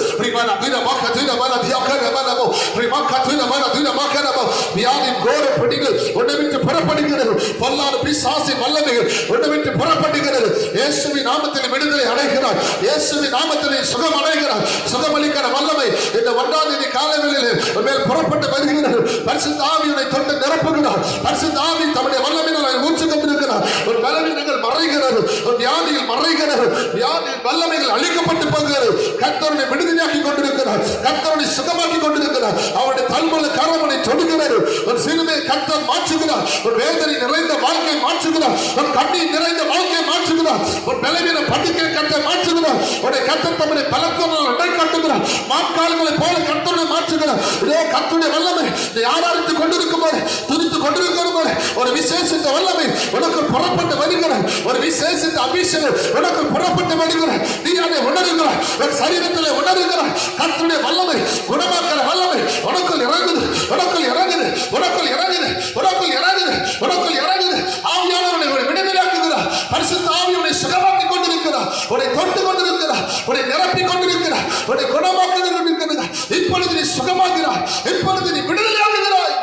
வியாதியின் கோர பிடிகள் உன்னை விட்டு புறப்படுகிறது. பொல்லாத பிசாசின் வல்லமைகள் உன்னை விட்டு புறப்படுகிறது. இயேசுவின் நாமத்தில் விடுதலை அடைகிறார். இயேசுவின் நாமத்தில் சுகம் அடைகிறார். சுகமளிக்கிற வல்லமை இந்த 1ஆம் தேதி காலைவேளையிலே மேல் புறப்பட்டு வருகிறது. பரிசுத்த ஆவி உன்னை தொட்டு நிரப்புகிறார். பரிசுத்த ஆவி தம்முடைய வல்லமையினால் ஊற்றி கொண்டிருக்கிறார். ஒரு பலவீனங்கள் மறைகிறது. ஒரு வியாதியில் மறைகிறது. வியாதியின் வல்லமைகள் அழிக்கப்பட்டு போகிறது. கர்த்தருடைய விடுதலையாக்கி கொண்டிருக்கிறார். கர்த்தருடைய சுகமாக்கி கொண்டிருக்கிறார். அவருடைய தன்மல கரமனை தொடுகிறது. ஒரு சிறுமையை கர்த்தர் மாற்றுகிறார். ஒரு வேதனை நிறைந்த வாழ்க்கையை மாற்றுகிறார். ஒரு கண்ணீர் நிறைந்த வாழ்க்கையை மாற்றுகிறார். ஒரு பலவீன படுக்கை கர்த்தர் மாற்றுகிறார். ஒரு கர்த்தர் தம்முடைய பலத்தோடு இடை கட்டுகிறார். மாக்கால்களை போல கர்த்தரை மாற்றுகிறார். இதோ கர்த்தருடைய வல்லமை ஆராதித்துக் கொண்டிருக்கும் போது, துதித்துக் கொண்டிருக்கும் போது ஒரு விசேஷித்த வல்லமை உனக்கு புறப்பட்டு வருகிறார். ஒரு விசேஷித்த அபிஷேகம் உனக்கு புறப்பட்டு வருகிறார். நீ அதை உணர்கிறார். ஒரு சரீரத்தில் உணர்கிறார். கர்த்தருடைய வல்லமை, குணமாக்கிற வல்லமை உனக்குள் இறங்குது. உனக்குள் இறங்குது. உனக்குள் இறங்குது. உனக்குள் இறங்குது. உனக்குள் இறங்குது. ஆவியானவரை விடுதலையாக்குகிறார். பரிசுத்த ஆவியை சுகமாக்கி கொண்டிருக்கிறார். உன்னை தொட்டு கொண்டிருக்கிறார். உன்னை நிரப்பி கொண்டிருக்கிறார். உன்னை குணமாக்கி கொண்டிருக்கிறார். இப்பொழுது நீ சுகமாகிறாய். இப்பொழுது நீ விடுதலையாகிறாய்.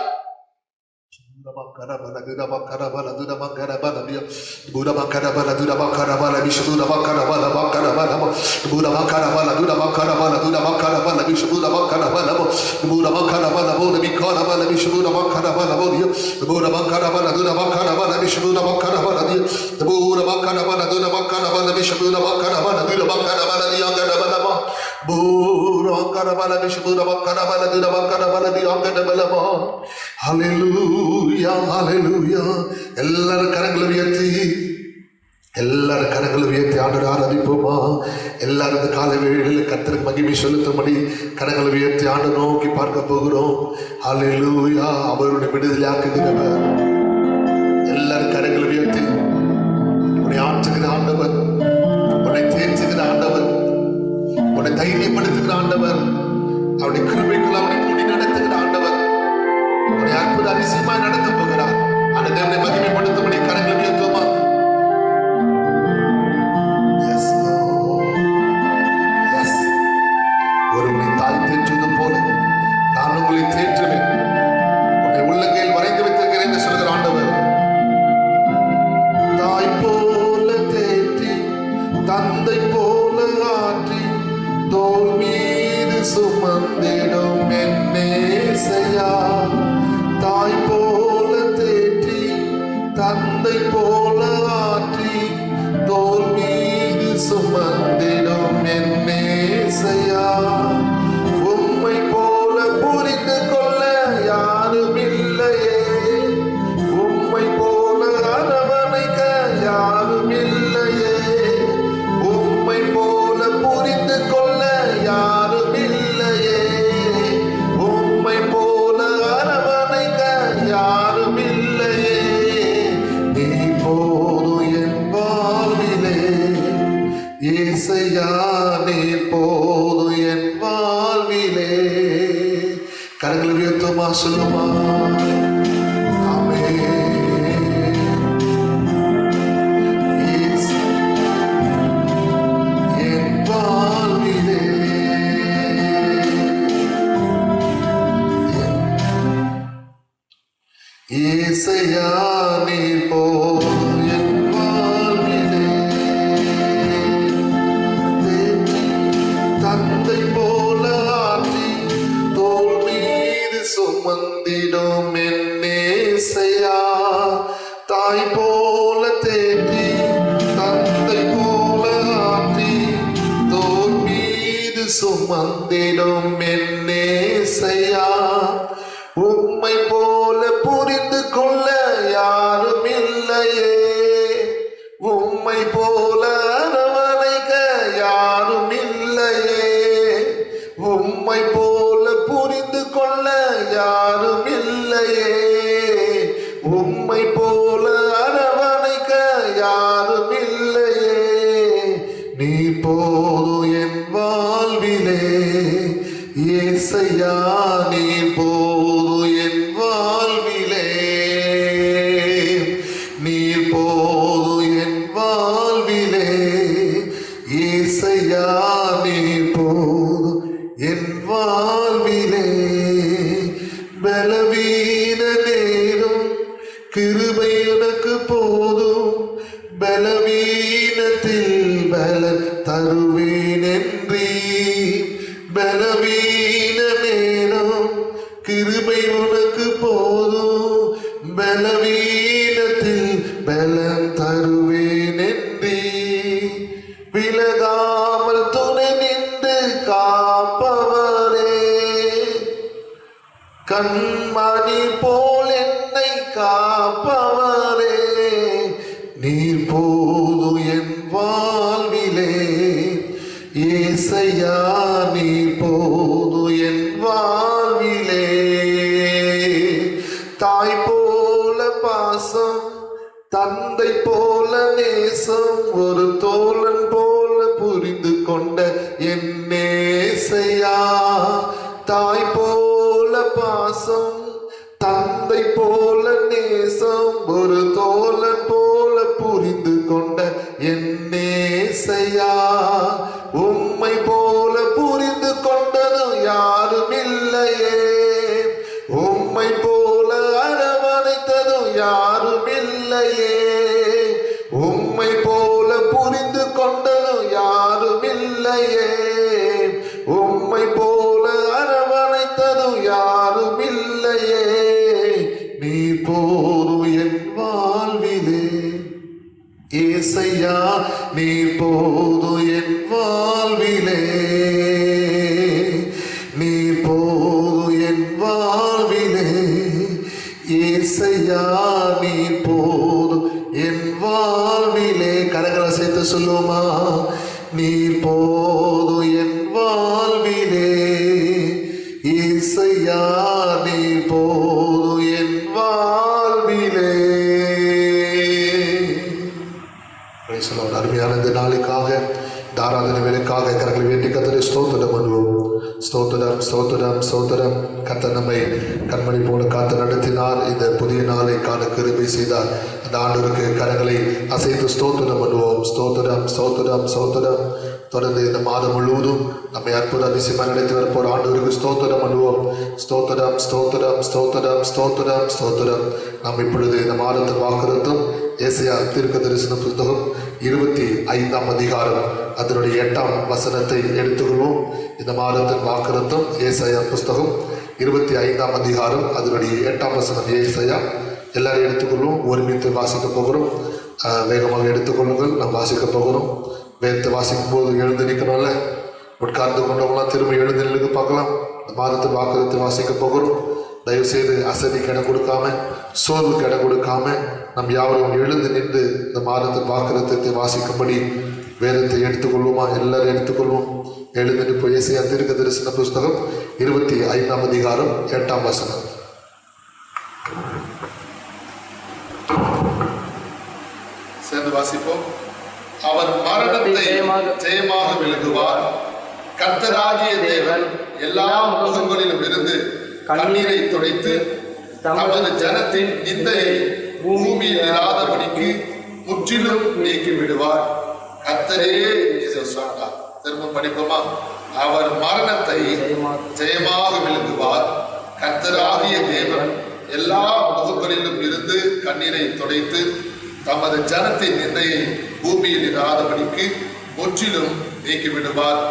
எல்லாரும் கரங்களை உயர்த்தி, எல்லாரும் கரங்களை உயர்த்தி ஆண்டவரை ஆராதிப்போமா? எல்லாரும் இந்த காலை வேளையில் கர்த்தருக்கு மகிமை செலுத்தும்படி கரங்களை உயர்த்தி ஆண்டவரை நோக்கி பார்க்க போகிறோம். ஹல்லேலூயா. அவருடைய விடுதலை ஆக்குகிறவர். எல்லாரும் கரங்களை உயர்த்தி, உன்னை ஆற்றுகிற ஆண்டவர், உன்னை தேற்றுகிற ஆண்டவர், உன்னை தைரியப்படுத்துகிற ஆண்டவர், அவருடைய கிருபைக்குள் அவனை கூடி நடத்துகிற ஆண்டவர், உன்னை அற்புத அதிசயமாய் நடத்த போகிறார். அந்த தேவனை மகிமைப்படுத்தும்படி கரங்களை உயர்த்துவோமா? ஒருவனை தாய் தேற்றுவது போல நான் உங்களை தேற்றுவேன், உன்னை உள்ளங்கையில் வரைந்து வைத்திருக்கிறேன் என்று சொல்கிற ஆண்டவர். தாய் போல தேற்றி, தந்தை போல ஆற்றி, தோள் மீது சுமந்திடும் என்னேசையா. தாய் போல தேற்றி, தந்தை போல ஆற்றி, தோள் மீது சுமந்திடும் என்னேசையா. உம்மை போல புரிந்து கொள்ள யாரும் இல்லையே. உம்மை போல அரவணைக்க யாரும் இல்லையே. உம்மை போல புரிந்து கொள்ள யாரும் இல்லையே. உம்மை போல அரவணைக்க யாரும் இல்லையே. நீ போதும் என் வாழ்விலே இயேசையா, நீ போதும் என் வாழ்விலே. கரங்களை உயர்த்துமா? சொல்லுமா? இயேசையா, நீ போதும் என் வாழ்விலே. தந்தை போல ஆற்றி, தோள் மீது சுமந்திடும் என்னேசையா. தாய் போல தேற்றி, தந்தை போல ஆற்றி, தோள் மீது சுமந்திடும் என்னேசையா. உம்மை போல புரிந்து கொள்ள யாரும் இல்லையே. உம்மை போல அரவணைக்க யாரும் இல்லையே. உம்மை போல புரிந்து கொள்ள யாரும் இல்லையே. உம்மை போல அரவணைக்க யாரும் இல்லையே. நீ போதும் என் வாழ்விலே இயேசையா, நீ போதும் என் வாழ்விலே. நீ போதும் என் வாழ்விலே. போதும் பலவீனத்தில் பலன் தருவேன் என்றீ பலவீன நேரம் கிருபை உனக்கு போதும் பலவீனத்தில் பலன் தருவேன் என்றீ விலகாமல் துணை நின்று காப்பவரே கண்மணி போல் என்னை காப்பவரே நீர் போதும் என் வாழ்விலே ஏசையா நீர் போதும் என் வாழ்விலே தாய் போல பாசம் தந்தை போல நேசம் ஒரு தோழன் போல புரிந்து கொண்ட என் நேசையா தாய் போல பாசம் தந்தை போல நேசம் ஒரு தோழன் போல புரிந்து கொண்ட என் நேசையா உம்மை போல புரிந்து கொண்டதும் யாரும் இல்லையே உம்மை போல அரவணைத்ததும் யாரும் இல்லையே உம்மை போல புரிந்து கொண்டதும் யாரும் இல்லையே உம்மை போல அரவணைத்ததும் யாரும் இல்லையே நீ போதும் என் வாழ்விலே ஏசையா நீ போதும் என் வாழ்விலே நீ போதும் என் வாழ்விலே ஏசையா நீ போதும் என் வாழ்விலே கரங்களை சேர்த்து சொல்லுவோமா நீ போதும் என் வாழ்விலே ஏசையா நீ போதும் என் வாழ்விலே. அருமையான இந்த நாளுக்காக இந்த ஆராதனை வேலைக்காக கரங்களை வேண்டி கர்த்தரை ஸ்தோத்திரம் பண்ணுவோம். ஸ்தோத்திரம் ஸ்தோத்திரம் ஸ்தோத்திரம். கர்த்தர் நம்மை கண்மணி போல காத்து நடத்தினார். இந்த புதிய நாளை காண கிருபை செய்தார். அந்த ஆண்டவருக்கு கரங்களை அசைத்து ஸ்தோத்திரம் பண்ணுவோம். ஸ்தோத்திரம் ஸ்தோத்திரம் ஸ்தோத்திரம். தொடர்ந்து இந்த மாதம் முழுவதும் நம்மை அற்புத அதிசயமாக நடத்தி வரப்போற ஆண்டவருக்கு ஸ்தோத்திரம் பண்ணுவோம். ஸ்தோத்திரம் ஸ்தோத்திரம் ஸ்தோத்திரம் ஸ்தோத்திரம் ஸ்தோத்திரம். நாம் இப்பொழுது இந்த மாதத்தின் வாக்குறுத்தும் ஏசாயா தீர்க்க தரிசன புத்தகம் 25ஆம் அதிகாரம் அதனுடைய 8ஆம் வசனத்தை எடுத்துக்கொள்வோம். இந்த மாதத்தின் வாக்குறுத்தம் ஏசாயா புஸ்தகம் 25ஆம் அதிகாரம் அதனுடைய 8ஆம் வசனம். ஏசாயா எல்லாரும் எடுத்துக்கொள்வோம். ஒருமித்து வாசிக்க போகிறோம். வேகமாக எடுத்துக்கொள்ளுங்கள். நாம் வாசிக்க போகிறோம். வேதத்தை வாசிக்கும் போது எழுந்து நிற்கணும்ல, உட்கார்ந்து கொண்டவங்களாம் திரும்ப எழுந்து நின்று பார்க்கலாம். இந்த மாதத்தின் வாக்குறுத்தை வாசிக்க போகிறோம். தயவு செய்து அசதிக்கு இடம் கொடுக்காம சோர்வுக்கு இடம் கொடுக்காம நம் யாவரும் எழுந்து நின்று இந்த மாதத்தின் வாக்குறுத்தத்தை வாசிக்கும்படி வேதத்தை எடுத்துக்கொள்வோமா? எல்லாரும் எடுத்துக்கொள்வோம். எழுந்து நிற்போம். ஏசாயா தீர்க்க தரிசன புஸ்தகம் 25ஆம் அதிகாரம் 8ஆம் வசனம். சேர்ந்து வாசிப்போம். அவர் மரணத்தை ஜெயமாக விழுங்குவார். கர்த்தராகிய தேவன் எல்லா முகங்களிலும் இருந்து கண்ணீரை துடைத்து தமது ஜனத்தின் நிந்தையை பூமியில் இராதபடிக்கு முற்றிலும் நீக்கி விடுவார். கர்த்தரே இதை சொன்னார். திரும்ப படிப்போமா? அவர் மரணத்தை ஜெயமாக விழுங்குவார். கர்த்தராகிய தேவன் எல்லா முகங்களிலும் இருந்து கண்ணீரை துடைத்து தமது ஜனத்தின் நிந்தையை பூமியில் இராதபடிக்கு முற்றிலும் நீக்கி விடுவார்.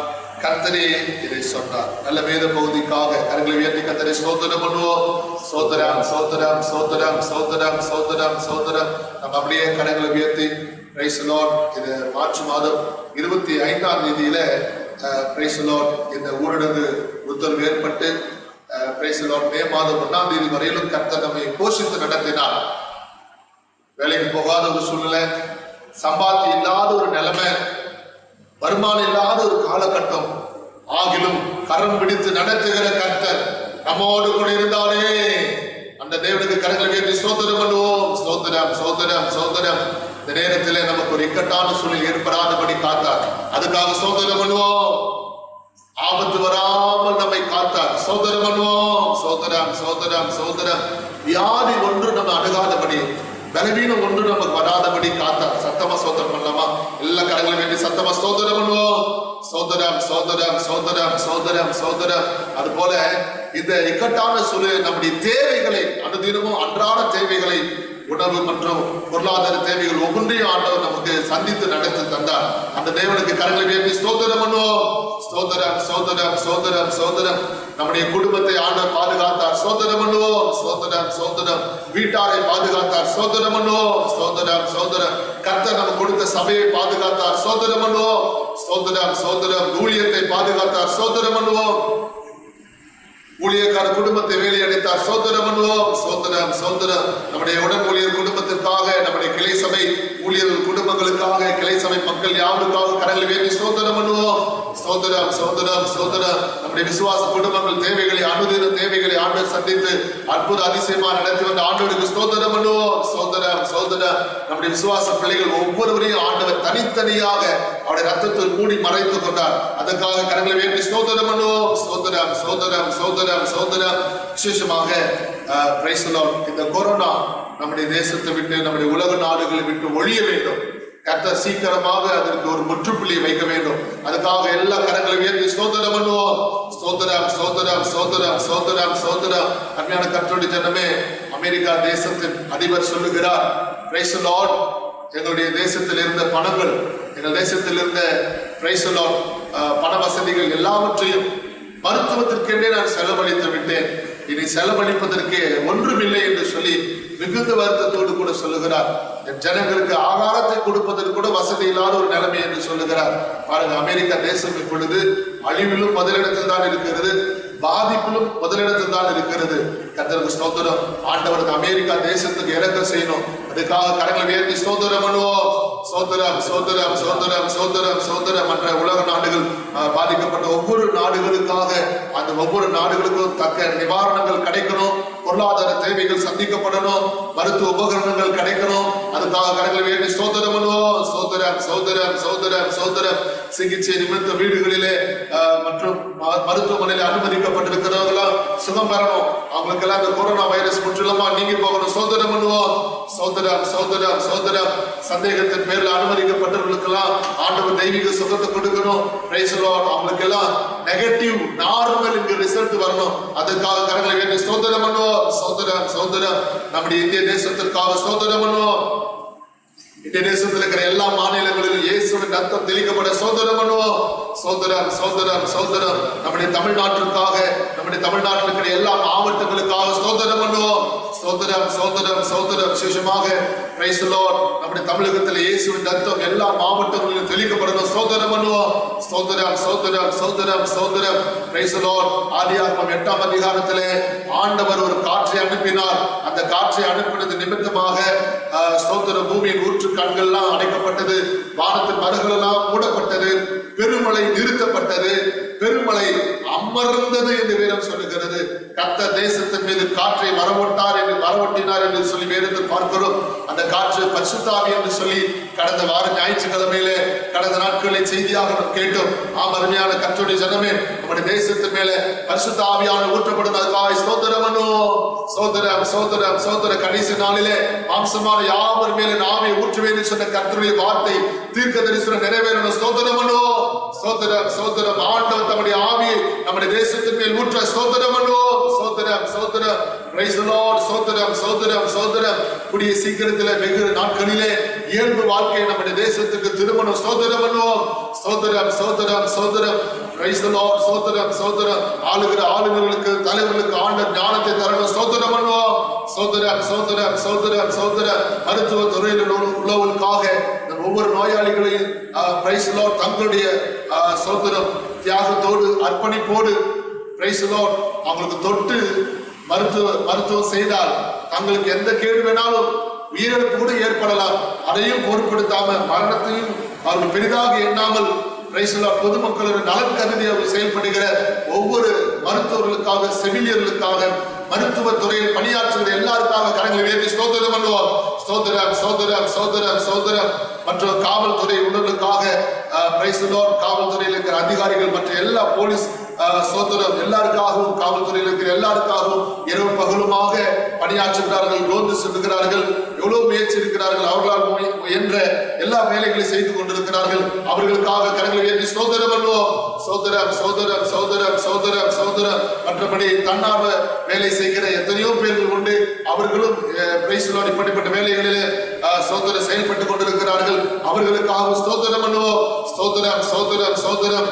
கர்த்தரே இதை சொன்னார். நல்ல வேத பகுதிக்காக கரங்களை உயர்த்தி கர்த்தரை ஸ்தோத்திரம் பண்ணுவோம். ஸ்தோத்திரம் ஸ்தோத்திரம் ஸ்தோத்திரம் ஸ்தோத்திரம் ஸ்தோத்திரம் ஸ்தோத்திரம். நம்ம அப்படியே கரங்களை உயர்த்தி பிரைஸ் தி லார்ட். இது மார்ச் மாதம் 25ஆம் தேதியில பிரைஸ் தி லார்ட் இந்த ஊரடங்கு உத்தரவு ஏற்பட்டு பிரைஸ் தி லார்ட் மே மாதம் 1ஆம் தேதி வரையிலும் கர்த்தர் நம்மை போஷித்து நடத்தினார். வேலைக்கு போகாத ஒரு சூழ்நிலை, சம்பாத்தியம் இல்லாத ஒரு நிலைமை, வருமானம் இல்லாத ஒரு காலகட்டம் ஆகிலும் கரம் பிடித்து நடத்துகிற கர்த்தர் நம்மோடு கூட இருந்தாலே அந்த தேவனுக்கு கரங்களை உயர்த்தி ஸ்தோத்திரம் பண்ணுவோம். ஸ்தோத்திரம் ஸ்தோத்திரம் ஸ்தோத்திரம். இந்த நேரத்தில் நமக்கு ஒரு இக்கட்டான சூழல் ஏற்படாதபடி காத்தார். அதுக்காக ஸ்தோத்திரம் பண்ணுவோம். ஆபத்து வராமல் நம்மை காத்தார். ஸ்தோத்திரம் பண்ணுவோம். ஸ்தோத்திரம் ஸ்தோத்திரம் ஸ்தோத்திரம். வியாதி ஒன்று நம்ம அணுகாதபடி, பலவீனம் ஒன்று நமக்கு வராதபடி காத்தார். சத்தமா ஸ்தோத்திரம் பண்ணலாமா? எல்லா கரங்களும் வேண்டி சத்தமா ஸ்தோத்திரம் பண்ணுவோம். சோதரம் சோதரம் சோதரம் சோதரம் சோதரம். அது போல இந்த இக்கட்டான சூழல் நம்முடைய தேவைகளை அனுதினமும் அன்றாட தேவைகளை உணவு மற்றும் பொருளாதார தேவைகள் ஒவ்வொன்றையும் ஆண்டவர் நமக்கு சந்தித்து நடத்தி தந்தார். அந்த தேவனுக்கு கரங்களை உயர்த்தி ஸ்தோத்திரம் பண்ணுவோம். ஸ்தோத்திரம் ஸ்தோத்திரம் ஸ்தோத்திரம் ஸ்தோத்திரம். நம்முடைய குடும்பத்தை ஆண்டவர் பாதுகாத்தார். ஸ்தோத்திரம் பண்ணுவோம். ஸ்தோத்திரம் ஸ்தோத்திரம். வீட்டாரை பாதுகாத்தார். ஸ்தோத்திரம் பண்ணுவோம். ஸ்தோத்திரம் ஸ்தோத்திரம். கர்த்தர் நமக்கு கொடுத்த சபையை பாதுகாத்தார். ஸ்தோத்திரம் பண்ணுவோம். ஸ்தோத்திரம் ஸ்தோத்திரம். ஊழியத்தை பாதுகாத்தார். ஸ்தோத்திரம் பண்ணுவோம். ஊழியக்கார குடும்பத்தை வேலையடைத்தார். ஸ்தோத்திரம் பண்ணுவோம். ஸ்தோத்திரம் ஸ்தோத்திரம். நம்முடைய உடன் ஊழியர் குடும்பத்திற்காக, நம்முடைய கிளை சபை ஊழியர்கள் குடும்பங்களுக்காக, கிளை சபை மக்கள் யாருக்காக கரங்களை வேண்டி ஸ்தோத்திரம் பண்ணுவோம். ஸ்தோத்திரம் ஸ்தோத்திரம் ஸ்தோத்திரம். நம்முடைய விசுவாச குடும்பங்கள் தேவைகளை, அனுதின தேவைகளை ஆண்டவர் சந்தித்து அற்புத அதிசயமா நடத்தி வந்த ஆண்டவருக்கு ஸ்தோத்திரம் பண்ணுவோம். ஸ்தோத்திரம் ஸ்தோத்திரம். நம்முடைய விசுவாச பிள்ளைகள் ஒவ்வொருவரையும் ஆண்டவர் தனித்தனியாக அவருடைய ரத்தத்தில் மூடி மறைத்துக் கொண்டார். அதற்காக கரங்களை வேண்டி ஸ்தோத்திரம் பண்ணுவோம். ஸ்தோத்திரம் ஸ்தோத்திரம் ஸ்தோத்திரம் ஸ்தோத்திரம். விசேஷமாக பிரைஸ் தி லார்ட். இந்த கொரோனா நம்முடைய தேசத்தை விட்டு, நம்முடைய உலக நாடுகளை விட்டு ஒழிய வேண்டும். கர்த்தர் சீக்கிரமாக அதற்கு ஒரு முற்றுப்புள்ளி வைக்க வேண்டும். அதுக்காக எல்லா கரங்களையும் உயர்த்தி ஸ்தோத்திரம் பண்ணுவோம். ஸ்தோத்திரம் ஸ்தோத்திரம் ஸ்தோத்திரம் ஸ்தோத்திரம் ஸ்தோத்திரம். அருமையான கர்த்தருடைய ஜனமே, அமெரிக்கா தேசத்தின் அதிபர் சொல்லுகிறார், பிரைஸ் தி லார்ட், எங்களுடைய தேசத்தில் இருந்த பணங்கள், எங்கள் தேசத்தில் இருந்த பிரைஸ் தி லார்ட் பண வசதிகள் எல்லாவற்றையும் மருத்துவத்திற்கென்றே நான் செலவழித்து விட்டேன். இனி செலவழிப்பதற்கு ஒன்றுமில்லை என்று சொல்லி மிகுந்த வருத்தத்தோடு கூட சொல்லுகிறார். என் ஜனங்களுக்கு ஆகாரத்தை கொடுப்பதற்கு கூட வசதி இல்லாத ஒரு நிலைமை என்று சொல்லுகிறார். பாருங்க, அமெரிக்கா தேசம் இப்பொழுது அழிவிலும் முதலிடத்தில் தான் இருக்கிறது, பாதிப்பிலும் முதலிடத்தில் தான் இருக்கிறது. கர்த்தருக்கு ஸ்தோத்திரம். ஆண்டவருக்கு அமெரிக்கா தேசத்துக்கு இறக்கம் செய்யணும். அதுக்காக கரங்களை உயர்த்தி ஸ்தோத்திரம் பண்ணுவோம். சோதரம் சோதரம் சோதரம் சோதரம் சோதரம். மற்ற உலக நாடுகள் பாதிக்கப்பட்ட ஒவ்வொரு நாடுகளுக்காக, அந்த ஒவ்வொரு நாடுகளுக்கும் தக்க நிவாரணங்கள் கிடைக்கணும், பொருளாதார தேவைகள் சந்திக்கப்படணும், மருத்துவ உபகரணங்கள் கிடைக்கணும். அதுக்காக கரங்களை உயர்த்தி ஸ்தோத்திரம் பண்ணுவோம். சோதரம் சோதரம் சோதரம் சோதரம். சிகிச்சை நிமித்த வீடுகளிலே மற்றும் மருத்துவமனையில் அனுமதிக்கப்பட்டிருக்கிறவர்களாம் சுகம் பெறணும். அவங்களுக்கெல்லாம் இந்த கொரோனா வைரஸ் முற்றிலுமா நீங்கி போகணும். சோதரம் பண்ணுவோம். சோதரம் சோதரம் சோதரம். சந்தேகத்தின் பேர்ல அனுமதிக்கப்பட்டவர்களுக்கெல்லாம் ஆண்டவர் தெய்வீக சுகத்தை கொடுக்கணும். Price the Lord. அவங்களுக்கெல்லாம் நெகட்டிவ் நார்மல் என்கிற ரிசல்ட் வரணும். அதுக்காக கரங்களை உயர்த்தி ஸ்தோத்திரம் பண்ணுவோம். சோதரம் சோதரம். நம்முடைய இந்திய தேசத்திற்காக ஸ்தோத்திரம் பண்ணுவோம். இந்திய தேசத்தில் இருக்கிற எல்லா மாநிலங்களிலும் இயேசுவின் ரத்தம் தெளிக்கப்பட ஸ்தோத்திரம் பண்ணுவோம். சோதரம் சோதரம் சோதரம். நம்முடைய தமிழ்நாட்டிற்காக, நம்முடைய நாட்டில் இருக்கிற எல்லா மாவட்டங்களுக்காக ஸ்தோத்திரம் பண்ணுவோம். சோதரம் சோதரம் சோதரம். விசேஷமாக பிரைஸ் தி லார்ட், நம்முடைய தமிழகத்தில் இயேசுவின் ரத்தம் எல்லா மாவட்டங்களிலும் தெளிக்கப்படணும். ஸ்தோத்திரம் பண்ணுவோம். ஸ்தோத்திரம் சோதரம் சோதரம் சோதரம். Price the Lord. ஆதியாகமம் 8ஆம் அதிகாரத்திலே ஆண்டவர் ஒரு காற்றை அனுப்பினார். அந்த காற்றை அனுப்பினது நிமித்தமாக ஸ்தோத்திர பூமியின் ஊற்று கண்கள்லாம் அடைக்கப்பட்டது, வானத்தின் மரங்கள் எல்லாம் மூடப்பட்டது, பெருமழை நிறுத்தப்பட்டது, பெருமழை அமர்ந்தது என்று வேதம் சொல்லுகிறது. கர்த்தர் தேசத்தின் மீது காற்றை வரவொட்டினார் என்று சொல்லி வேதத்தில் பார்க்கிறோம். அந்த காற்று பரிசுத்த ஆவி என்று சொல்லி கடந்த வார ஞாயிற்றுக்கிழமையிலே, கடந்த நாட்களில் செய்தியாக நாம் கேட்டோம். ஆம், அருமையான கர்த்தருடைய ஜனமே, நம்முடைய தேசத்தின் மேலே பரிசுத்த ஆவியானவர் ஊற்றப்படுவதற்காக ஸ்தோத்திரம் பண்ணுவோம். சோதரம் சோதரம் சோதர. கடைசி நாளிலே மாம்சமான யாவர் மேலே நாமே ஊற்றுவேன் சொன்ன கர்த்தருடைய வார்த்தை தீர்க்க தரிசனம் நிறைவேறணும். ஸ்தோத்திரம் பண்ணுவோம். ஸ்தோத்திரம் ஸ்தோத்திரம். ஆண்டவர் தம்முடைய ஆவியை நம்முடைய தேசத்தின் மேல் ஊற்ற ஸ்தோத்திரம் பண்ணுவோம். ஸ்தோத்திரம் ஸ்தோத்திரம். Price the Lord. ஸ்தோத்திரம் ஸ்தோத்திரம் ஸ்தோத்திரம். கூடிய சீக்கிரத்திலே வெகு நாட்களிலே இயல்பு வாழ்க்கை நம்முடைய தேசத்துக்கு திருமணம். ஸ்தோத்திரம் பண்ணுவோம். ஸ்தோத்திரம் ஸ்தோத்திரம் ஸ்தோத்திரம். Price the Lord. ஸ்தோத்திரம் ஸ்தோத்திரம். ஆளுகிற ஆளுநர்களுக்கு, தலைவர்களுக்கு ஆண்டவர் ஞானத்தை தரணும். ஸ்தோத்திரம் பண்ணுவோம். ஸ்தோத்திரம் ஸ்தோத்திரம் ஸ்தோத்திரம் ஸ்தோத்திரம். மருத்துவ துறையில் உள்ளவர்களுக்காக ஒவ்வொரு நோயாளிகளையும் பிரைஸ் தி லார்ட் தங்களுடைய ஸ்தோத்திரம் தியாகத்தோடு, அர்ப்பணிப்போடு பிரைஸ் தி லார்ட் அவங்களுக்கு தொட்டு மருத்துவம் செய்தால் தங்களுக்கு எந்த கேடு வேணாலும், உயிரிழப்பு கூட ஏற்படலாம், அதையும் பொருட்படுத்தாம மரணத்தையும் அவர்கள் பெரிதாக எண்ணாமல் பிரைஸ் தி லார்ட் பொதுமக்களோட நலன் கருதி அவர் செயல்படுகிற ஒவ்வொரு மருத்துவர்களுக்காக, செவிலியர்களுக்காக, மருத்துவ துறையில் பணியாற்றுகிற எல்லாருக்காக கரங்களை உயர்த்தி ஸ்தோத்திரம் பண்ணுவோம். ஸ்தோத்திரம் ஸ்தோத்திரம் ஸ்தோத்திரம் ஸ்தோத்திரம். மற்ற காவல்துறை உள்ளவர்களுக்காக பிரைஸ் தி லார்ட் காவல்துறையில் இருக்கிற அதிகாரிகள் மற்ற எல்லா போலீஸ் சோதரம் எல்லாருக்காகவும் காவல்துறையில் இருக்கிற எல்லாருக்காகவும் இரவு பகலுமாக பணியாற்றுகிறார்கள், ரோந்து செல்கிறார்கள், எவ்வளவு முயற்சி இருக்கிறார்கள். அவர்களால் என்ற எல்லா வேலைகளை செய்து கொண்டிருக்கிறார்கள். அவர்களுக்காக கரங்களை ஏற்றி சோதரம் பண்ணுவோம். சோதரம் சோதரம் சோதரம் சோதரம் சோதரம். மற்றபடி தன்னார்வ வேலை செய்கிற எத்தனையோ பேர்கள் உண்டு. அவர்களும் பிரைஸ் தி லார்ட் இப்படிப்பட்ட வேலைகளிலே சோதரம் செயல்பட்டு கொண்டிருக்கிறார்கள். அவர்களுக்காக ஸ்தோத்திரம் பண்ணுவோம். ஸ்தோத்திரம் ஸ்தோத்திரம் ஸ்தோத்திரம்.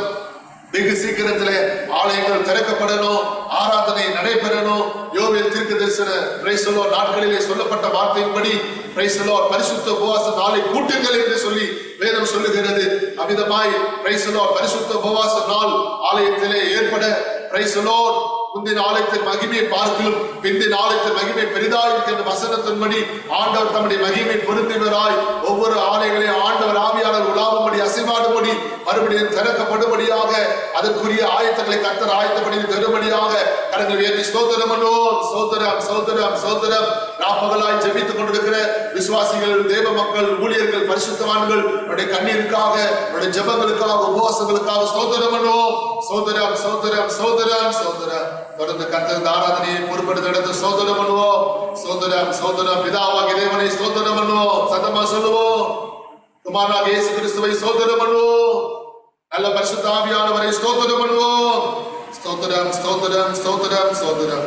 வெகு சீக்கிரத்திலே ஆலயங்கள் திறக்கப்படணும், ஆராதனை நடைபெறணும். யோவேல் தீர்க்கதரிசன பிரைஸ் தி லார்ட் நாட்களிலே சொல்லப்பட்ட வார்த்தையின்படி பிரைஸ் தி லார்ட் பரிசுத்த உபவாச நாளை கூட்டுங்கள் என்று சொல்லி வேதம் சொல்லுகிறது. அமிதமாய் பிரைஸ் தி லார்ட் பரிசுத்த உபவாச நாள் ஆலயத்திலே ஏற்பட பிரைஸ் தி லார்ட் முந்தின ஆலயத்தின் மகிமையை பார்க்கலும் பிந்தின ஆலயத்தின் மகிமை பெரிதாயிருக்கின்ற வசனத்தின்படி ஆண்டவர் தம்முடைய மகிமை பொருந்தினராய் ஒவ்வொரு ஆலயங்களையும் ஆண்டவர் ஆவியாளர் உலாவும்படி அசைவாடும்படி மறுபடியும் திறக்கப்படும்படியாக அதற்குரிய ஆயத்தங்களை கர்த்தர் ஆயத்தப்படி தரும்படியாக கரங்களை உயர்த்தி ஸ்தோத்திரம் பண்ணுவோம். ஸ்தோத்திரம் ஸ்தோத்திரம் ஸ்தோத்திரம். ராப்பகலாய் ஜெபித்துக் கொண்டிருக்கிற விசுவாசிகள், தேவ மக்கள், ஊழியர்கள், பரிசுத்தவான்கள் கண்ணீருக்காக, ஜெபங்களுக்காக, உபவாசங்களுக்காக ஸ்தோத்திரம் பண்ணுவோம். ஸ்தோத்திரம் ஸ்தோத்திரம் ஸ்தோத்திரம் ஸ்தோத்திரம். தொடர்ந்து கர்த்தர் ஆராதனையை பொறுப்பெடுத்து எடுத்து ஸ்தோத்திரம் பண்ணுவோம். ஸ்தோத்திரம் ஸ்தோத்திரம். பிதாவாகிய தேவனை ஸ்தோத்திரம் பண்ணுவோம். சத்தமா சொல்லுவோம். குமாரனாகிய இயேசு கிறிஸ்துவை ஸ்தோத்திரம் பண்ணுவோம். நல்ல பரிசுத்த ஆவியானவரை ஸ்தோத்திரம் பண்ணுவோம். ஸ்தோத்திரம் ஸ்தோத்திரம் ஸ்தோத்திரம் ஸ்தோத்திரம்.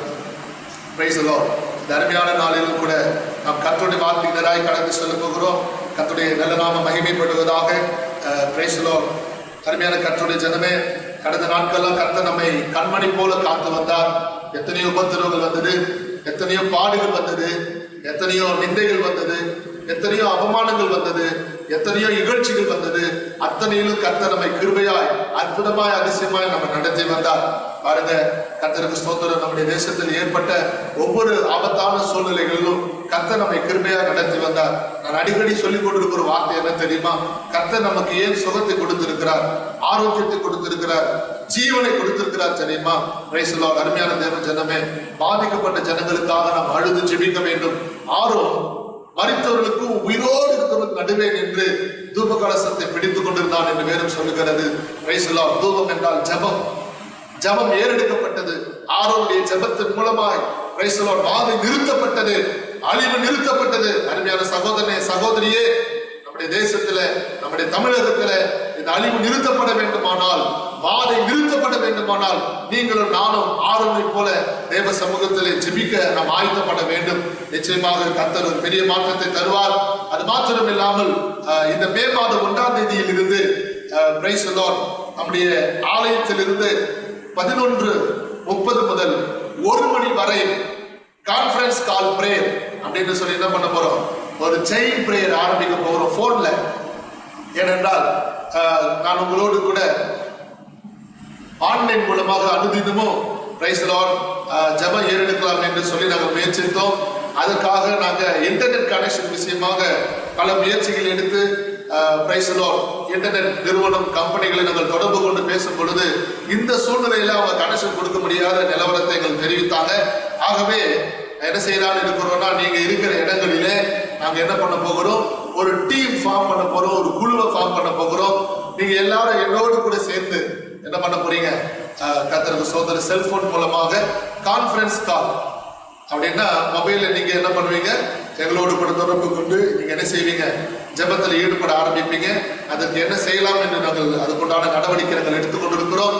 Price the Lord. தர்மியான நாளிலும் கூட நாம் கர்த்தருடைய வார்த்தையினராய் கடந்து செல்ல போகிறோம். கர்த்தருடைய நல்ல நாம மகிமைப்படுவதாக. Price the Lord. அருமையான கர்த்தருடைய ஜனமே, கடந்த நாட்கள்லாம் கர்த்தர் நம்மை கண்மணி போல காத்து வந்தார். எத்தனையோ உபத்திரவங்கள் வந்தது, எத்தனையோ பாடுகள் வந்தது, எத்தனையோ நிந்தைகள் வந்தது, எத்தனையோ அவமானங்கள் வந்தது, எத்தனையோ இகழ்ச்சிகள் வந்தது. அத்தனையிலும் கர்த்தர் நம்மை கிருபையாய் அற்புதமாய் அதிசயமாய் நம்ம நடத்தி வந்தார். பாருங்க, கர்த்தருக்கு ஸ்தோத்திரம். நம்முடைய தேசத்தில் ஏற்பட்ட ஒவ்வொரு ஆபத்தான சூழ்நிலைகளிலும் கர்த்தர் நம்மை கிருபையாய் நடத்தி வந்தார். நான் அடிக்கடி சொல்லிக் கொண்டிருக்கிற வார்த்தை என்ன தெரியுமா? கர்த்தர் நமக்கு ஏன் சுகத்தை கொடுத்திருக்கிறார், ஆரோக்கியத்தை கொடுத்திருக்கிறார், ஜீவனை கொடுத்திருக்கிறார் தெரியுமா? Price the Lord. அருமையான தேவ ஜனமே, பாதிக்கப்பட்ட ஜனங்களுக்காக நாம் அழுது ஜெபிக்க வேண்டும். மரித்தவர்களுக்கும் உயிரோடு இருக்கிறவர்களுக்கு நடுவே நின்று தூப கலசத்தை பிடித்துக் கொண்டிருந்தான் என்று வேதம் சொல்லுகிறது. Price the Lord. தூபம் என்றால் ஜெபம். ஜெபம் ஏறெடுக்கப்பட்டது. ஆரோனுடைய ஜெபத்தின் மூலமாய் பிரைஸ் தி லார்ட் வாதை நிறுத்தப்பட்டது, அழிவு நிறுத்தப்பட்டது. அருமையான சகோதரனே, சகோதரியே, நம்முடைய தேசத்துல, நம்முடைய தமிழகத்துல இந்த அழிவு நிறுத்தப்பட வேண்டுமானால், வாதை நிறுத்தப்பட வேண்டுமானால், நீங்களும் நானும் ஆரோனை போல தேவ சமூகத்திலே ஜெபிக்க நாம் ஆயத்தப்பட வேண்டும். நிச்சயமாக கர்த்தர் ஒரு பெரிய மாற்றத்தை தருவார். அது மாத்திரம் இல்லாமல் இந்த மே மாதம் 1ஆம் தேதியில் இருந்து பிரைஸ் தி லார்ட் நம்முடைய ஆலயத்திலிருந்து 11:30 முதல் 1 மணி வரை கான்ஃபரன்ஸ் கால் பிரேயர் அப்படின்னு சொல்லி என்ன பண்ண போறோம்? ஒரு செயின் பிரேயர் ஆரம்பிக்க போகிறோம் போன்ல. ஏனென்றால் நான் உங்களோடு கூட ஆன்லைன் மூலமாக அனுதினமும் பிரைஸ் தி லார்ட் ஜெபம் ஏறெடுக்கலாம் என்று சொல்லி நாங்கள் முயற்சித்தோம். அதற்காக நாங்கள் இன்டர்நெட் கனெக்ஷன் விஷயமாக பல முயற்சிகள் எடுத்து பிரைஸ் தி லார்ட் இன்டர்நெட் நிறுவனம் கம்பெனிகளை நாங்கள் தொடர்பு கொண்டு பேசும் பொழுது இந்த சூழ்நிலையில அவங்க கனெக்ஷன் கொடுக்க முடியாத நிலவரத்தை எங்கள் தெரிவித்தாங்க. ஆகவே என்ன செய்யலாம்னு இருக்கிறோம்னா, நீங்க இருக்கிற இடங்களிலே நாங்க என்ன பண்ண போகிறோம்? ஒரு டீம் ஃபார்ம் பண்ண போறோம், ஒரு குழுவை ஃபார்ம் பண்ண போகிறோம். நீங்க எல்லாரும் என்னோடு கூட சேர்ந்து என்ன பண்ண போறீங்க? கர்த்தருக்கு ஸ்தோத்திரம். செல்போன் மூலமாக கான்ஃபரன்ஸ் கால் அப்படின்னா மொபைல்ல நீங்க என்ன பண்ணுவீங்க? எங்களோடு கூட தொடர்பு கொண்டு நீங்க என்ன செய்வீங்க? ஜெபத்தில் ஈடுபட ஆரம்பிப்பீங்க. அதற்கு என்ன செய்யலாம் என்று நாங்கள் அதுக்குண்டான நடவடிக்கைகள் எடுத்துக்கொண்டிருக்கிறோம்.